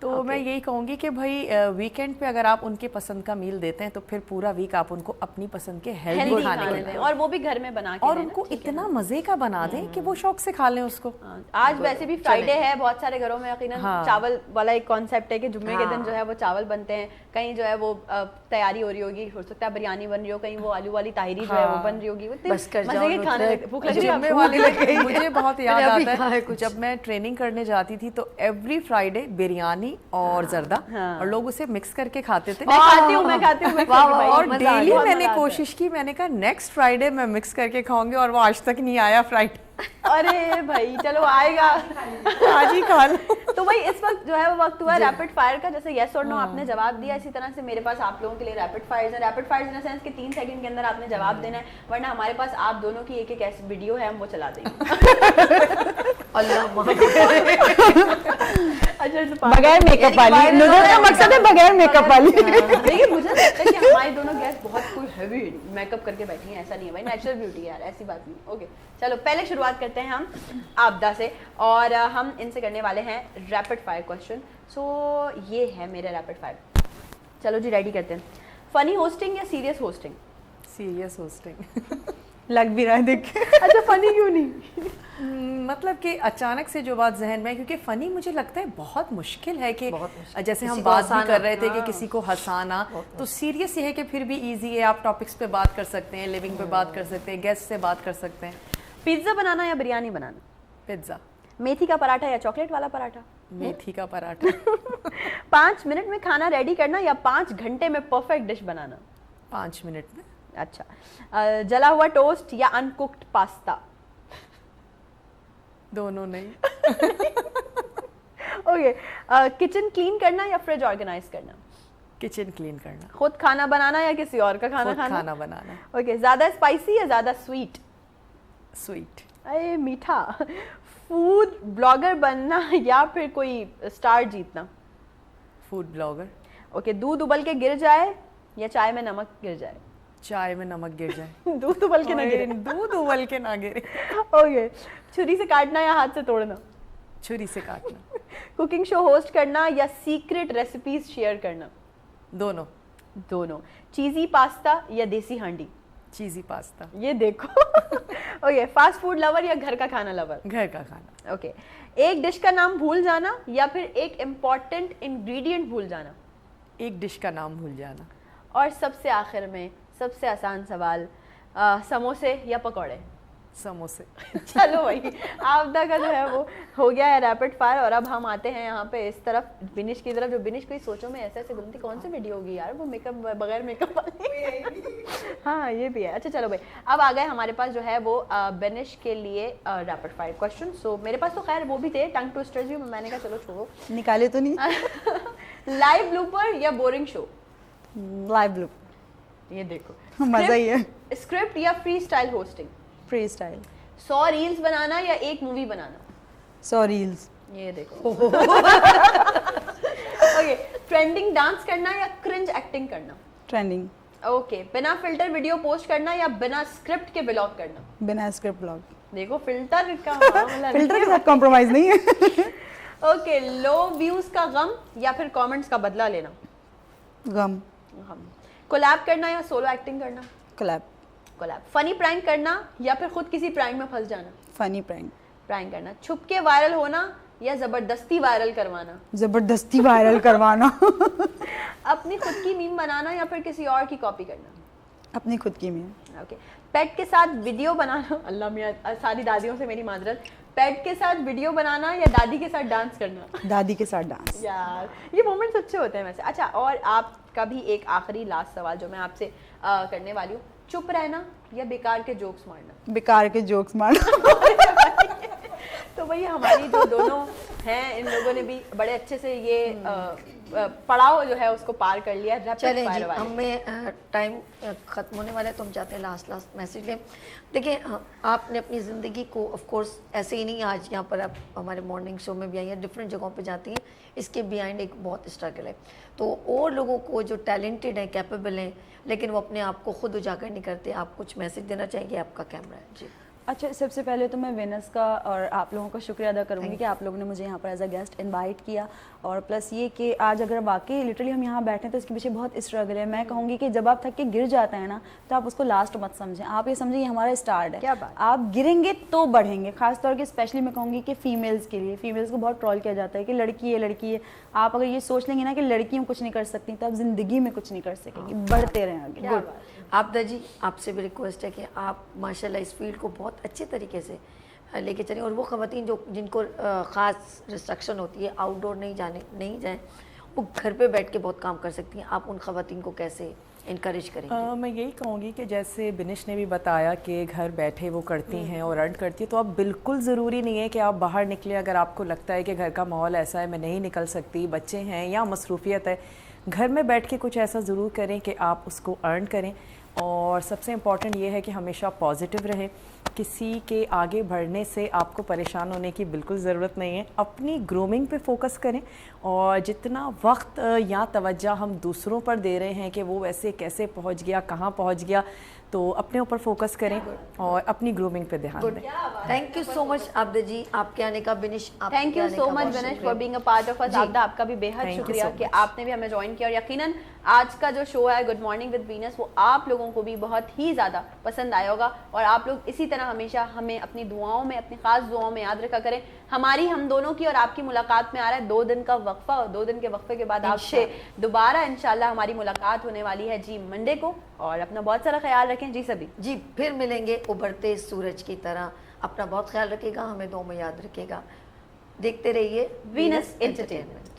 Speaker 4: तो मैं यही कहूँगी कि भाई वीकेंड पे अगर आप उनके पसंद का मील देते हैं तो फिर पूरा वीक आप उनको अपनी पसंद के हेल्दी
Speaker 1: हेल्दी
Speaker 4: खाने
Speaker 1: खाने
Speaker 4: को
Speaker 1: दें
Speaker 4: दें
Speaker 1: और वो भी घर में बना के
Speaker 4: और
Speaker 1: दें ना,
Speaker 4: उनको
Speaker 1: ठीक है
Speaker 4: इतना मजे का बना दें कि वो शौक से खा लें उसको।
Speaker 1: हाँ, आज वैसे भी फ्राइडे है, बहुत सारे घरों में यकीनन
Speaker 4: हाँ।
Speaker 1: चावल वाला एक कॉन्सेप्ट है कि जुम्मे के दिन
Speaker 2: हाँ।
Speaker 1: जो है वो चावल बनते हैं, कहीं जो है वो तैयारी हो रही होगी, हो सकता है बिरयानी बन रही हो, कहीं वो आलू वाली ताहिरी जो है वो बन रही होगी। वो इतने
Speaker 2: बस कर
Speaker 1: मजे
Speaker 2: जाओ,
Speaker 1: के खाने
Speaker 2: नुसरत।
Speaker 1: भूख लगी
Speaker 4: जुम्मे
Speaker 1: आपको?
Speaker 4: वाले मुझे बहुत याद
Speaker 2: मैंने अभी
Speaker 4: आता
Speaker 2: कहा
Speaker 4: है
Speaker 2: है कुछ।
Speaker 4: जब मैं ट्रेनिंग करने जाती थी तो एवरी फ्राइडे बिरयानी और जर्दा, और लोग उसे मिक्स करके खाते थे।
Speaker 1: मैं खाती हूँ, मैं खाती हूँ, मैं
Speaker 2: वाह,
Speaker 1: खाती हूँ
Speaker 2: वाह,
Speaker 1: भाई।
Speaker 4: और
Speaker 2: मजा आ
Speaker 4: डेली
Speaker 2: गया।
Speaker 4: मैंने
Speaker 1: मजा आता है।
Speaker 4: कोशिश की, मैंने कहा नेक्स्ट फ्राइडे मैं मिक्स करके खाऊंगी और वो आज तक नहीं आया फ्राइडे।
Speaker 1: अरे भाई चलो आएगा।
Speaker 4: आज ही खा लो।
Speaker 1: तो भाई इस वक्त जो है वो वक्त हुआ रैपिड फायर का। जैसे यस और नो आपने जवाब दिया, इसी तरह से मेरे पास आप लोगों के लिए रैपिड फायर्स है। Rapid fires in the sense कि 3 सेकंड के अंदर आपने जवाब देना है, वरना हमारे पास आप दोनों की एक एक ऐसी वीडियो है, हम वो चला देंगे।
Speaker 2: अल्लाह
Speaker 1: अच्छा
Speaker 3: बगैर मेकअप वाली, नुजरत का मकसद है बगैर मेकअप वाली।
Speaker 1: देखिए मुझे लगता है कि हमारे दोनों गेस्ट बहुत कोई हैवी मेकअप करके बैठी हैं, ऐसा नहीं है भाई, नेचुरल ब्यूटी है यार, ऐसी बात नहीं। ओके चलो पहले शुरुआत करते हैं हम आपदा से और हम इनसे करने वाले हैं रैपिड फायर क्वेश्चन। सो ये है मेरे रैपिड फायर। चलो जी रेडी करते हैं। फनी होस्टिंग या सीरियस होस्टिंग?
Speaker 4: Serious hosting.
Speaker 3: लग भी रहा है देख के।
Speaker 1: अच्छा फनी क्यों नहीं?
Speaker 4: मतलब कि अचानक से जो बात जहन में, क्योंकि फ़नी मुझे लगता है बहुत मुश्किल है कि जैसे हम
Speaker 2: किसी को
Speaker 4: बात भी
Speaker 2: हंसाना।
Speaker 4: कर रहे थे कि किसी को हंसाना, तो सीरियस ये है कि फिर भी इजी है, आप टॉपिक्स पे बात कर सकते हैं, लिविंग पे बात कर सकते हैं, गेस्ट से बात कर सकते हैं।
Speaker 1: पिज्ज़ा बनाना या बिरयानी बनाना?
Speaker 4: पिज्ज़ा।
Speaker 1: मेथी का पराठा या चॉकलेट वाला पराठा?
Speaker 4: मेथी का पराठा।
Speaker 1: 5 मिनट में खाना रेडी करना या 5 घंटे में परफेक्ट डिश बनाना?
Speaker 4: 5 मिनट में।
Speaker 1: अच्छा जला हुआ टोस्ट या अनकुक्ड पास्ता?
Speaker 4: दोनों नहीं।
Speaker 1: ओके किचन क्लीन करना या फ्रिज ऑर्गेनाइज करना?
Speaker 4: किचन क्लीन करना।
Speaker 1: खुद खाना बनाना या किसी और का खाना
Speaker 4: खुद
Speaker 1: खाना?
Speaker 4: खाना बनाना।
Speaker 1: ओके ज्यादा स्पाइसी या ज्यादा स्वीट?
Speaker 4: स्वीट।
Speaker 1: अरे मीठा। फूड ब्लॉगर बनना या फिर कोई स्टार जीतना?
Speaker 4: Food blogger.
Speaker 1: ओके दूध उबल के गिर जाए या चाय में नमक गिर जाए?
Speaker 4: चाय में नमक गिर जाए।
Speaker 1: दूध उबल के ना गिरे।
Speaker 4: दूध उबल के ना गिरे।
Speaker 1: ओके छुरी से काटना या हाथ से तोड़ना?
Speaker 4: छुरी से काटना।
Speaker 1: कुकिंग शो होस्ट करना या सीक्रेट रेसिपीज शेयर करना?
Speaker 4: दोनों।
Speaker 1: दोनों। चीजी पास्ता या देसी हांडी?
Speaker 4: चीज़ी पास्ता।
Speaker 1: ये देखो। ओके फास्ट फूड लवर या घर का खाना लवर?
Speaker 4: घर का खाना।
Speaker 1: ओके एक डिश का नाम भूल जाना या फिर एक इम्पॉर्टेंट इंग्रेडिएंट भूल जाना?
Speaker 4: एक डिश का नाम भूल जाना।
Speaker 1: और सबसे आखिर में सबसे आसान सवाल, समोसे या पकौड़े?
Speaker 4: समोसे।
Speaker 1: चलो भाई आपदा का जो है वो हो गया है रैपिड फायर। और अब हम आते हैं यहाँ पे इस तरफ बिनिश की तरफ, जो बिनिश कोई सोचो में ऐसे ऐसे गलती कौन सी वीडियो होगी यार, वो मेकअप बगैर मेकअप वाली। हाँ ये भी है। अच्छा चलो भाई अब आ गए हमारे पास जो है वो बिनिश के लिए रैपिड फायर क्वेश्चन। सो मेरे पास तो खैर वो भी थे टंग ट्विस्टर्स भी, मैंने कहा चलो छोड़ो।
Speaker 3: निकाले तो नहीं।
Speaker 1: लाइव ब्लूपर या बोरिंग शो?
Speaker 3: Live blue.
Speaker 1: ये देखो
Speaker 3: मजा ही है।
Speaker 1: स्क्रिप्ट या free style hosting?
Speaker 3: Free style.
Speaker 1: 100 reels बनाना या एक मूवी बनाना?
Speaker 3: 100 रील्स।
Speaker 1: ये देखो। ओके ट्रेंडिंग डांस करना या क्रिंज एक्टिंग करना?
Speaker 3: ट्रेंडिंग।
Speaker 1: ओके बिना फिल्टर वीडियो पोस्ट करना या बिना स्क्रिप्ट के ब्लॉग करना?
Speaker 3: बिना स्क्रिप्ट ब्लॉग।
Speaker 1: देखो फिल्टर का मामला
Speaker 3: फिल्टर के साथ कॉम्प्रोमाइज नहीं है।
Speaker 1: ओके लो व्यूज का गम या फिर कमेंट्स का बदला लेना?
Speaker 3: गम।
Speaker 1: कोलैब करना या सोलो एक्टिंग करना?
Speaker 3: कोलैब।
Speaker 1: कोलैब। फनी प्रैंक करना या फिर खुद किसी प्रैंक में फंस जाना?
Speaker 3: Funny prank.
Speaker 1: प्रैंक करना। छुप के वायरल होना या जबरदस्ती वायरल करवाना?
Speaker 3: जबरदस्ती वायरल करवाना।
Speaker 1: अपनी खुद की मीम बनाना या फिर किसी और की कॉपी करना?
Speaker 3: अपनी खुद की में।
Speaker 1: ओके, पेट के साथ वीडियो बनाना, अल्लाह मियाँ, सारी दादियों से मेरी माजरत, पेट के साथ वीडियो बनाना या दादी के साथ डांस करना?
Speaker 3: दादी के साथ डांस।
Speaker 1: यार ये मोमेंट्स अच्छे होते हैं वैसे। अच्छा, और आपका भी एक आखिरी लास्ट सवाल जो मैं आपसे करने वाली हूँ, चुप रहना या बेकार के जोक्स मारना?
Speaker 3: बेकार के जोक्स मारना।
Speaker 1: तो वही हमारी जो दोनों हैं, इन लोगों ने भी बड़े अच्छे से ये पड़ाव जो है उसको पार कर लिया।
Speaker 2: चलें जी, हमें टाइम ख़त्म होने वाला है, तो हम चाहते हैं लास्ट मैसेज लें। देखिए, आपने अपनी ज़िंदगी को ऑफ कोर्स ऐसे ही नहीं, आज यहाँ पर आप हमारे मॉर्निंग शो में भी आई हैं, डिफरेंट जगहों पे जाती हैं, इसके बिहाइंड एक बहुत स्ट्रगल है। तो और लोगों को जो टैलेंटेड हैं, कैपेबल हैं, लेकिन वो अपने आप को खुद उजागर नहीं करते, आप कुछ मैसेज देना चाहेंगे? आपका कैमरा है जी।
Speaker 3: अच्छा, सबसे पहले तो मैं वीनस का और आप लोगों का शुक्रिया अदा करूँगी कि आप लोगों ने मुझे यहाँ पर एज अ गेस्ट इनवाइट किया, और प्लस ये कि आज अगर वाकई लिटरली हम यहाँ बैठे हैं तो इसके पीछे बहुत स्ट्रगल है। मैं कहूँगी कि जब आप थक के गिर जाते हैं ना, तो आप उसको लास्ट मत समझें, आप ये समझिए हमारा स्टार्ट है।
Speaker 1: क्या बात।
Speaker 3: आप गिरेंगे तो बढ़ेंगे। खासतौर के स्पेशली मैं कहूँगी कि फीमेल्स के लिए, फीमेल्स को बहुत ट्रोल किया जाता है कि लड़की है। आप अगर ये सोच लेंगे ना कि लड़कियाँ कुछ नहीं कर सकती, तो आप ज़िंदगी में कुछ नहीं कर सकेंगी, बढ़ते रहें आगे।
Speaker 2: गुड। आपदा जी, आपसे भी रिक्वेस्ट है कि आप माशाल्लाह इस फील्ड को बहुत अच्छे तरीके से लेके चलें, और वो ख़वातीन जो जिनको ख़ास रिस्ट्रिक्शन होती है, आउटडोर नहीं जाएं, वो घर पे बैठ के बहुत काम कर सकती हैं, आप उन ख़वातीन को कैसे इनकरेज करेंगे?
Speaker 4: मैं यही कहूँगी कि जैसे बिनिश ने भी बताया कि घर बैठे वो करती हैं और अर्न करती है, तो अब बिल्कुल ज़रूरी नहीं है कि आप बाहर निकलें। अगर आपको लगता है कि घर का माहौल ऐसा है, मैं नहीं निकल सकती, बच्चे हैं या मसरूफियत है, घर में बैठ के कुछ ऐसा ज़रूर करें कि आप उसको अर्न करें। और सबसे इम्पॉर्टेंट ये है कि हमेशा पॉजिटिव रहें। किसी के आगे बढ़ने से आपको परेशान होने की बिल्कुल ज़रूरत नहीं है। अपनी ग्रूमिंग पे फोकस करें, और जितना वक्त या तवज्जो हम दूसरों पर दे रहे हैं कि वो वैसे कैसे पहुंच गया, कहाँ पहुंच गया, तो अपने ऊपर फोकस करें और अपनी ग्रूमिंग पे ध्यान दें।
Speaker 2: Thank you so much Abda ji, आपके आने का। Binish,
Speaker 1: thank you so much Binish for being a part of us. Abda, आपका भी बेहद शुक्रिया कि आपने भी हमें ज्वाइन किया, और यकीनन आज का जो शो है गुड मॉर्निंग विद वीनस, वो आप लोगों को भी बहुत ही ज़्यादा पसंद आया होगा। और आप लोग इसी तरह हमेशा हमें अपनी दुआओं में, अपनी खास दुआओं में याद रखा करें। हमारी, हम दोनों की और आपकी मुलाकात में आ रहा है 2 दिन का वक्फा, और 2 दिन के वक्फे के बाद आपसे दोबारा इंशाल्लाह हमारी मुलाकात होने वाली है जी मंडे को। और अपना बहुत सारा ख्याल रखें जी सभी।
Speaker 2: जी, फिर मिलेंगे उभरते सूरज की तरह। अपना बहुत ख्याल रखिएगा, हमें दो में याद रखिएगा। देखते रहिए
Speaker 1: वीनस एंटरटेनमेंट।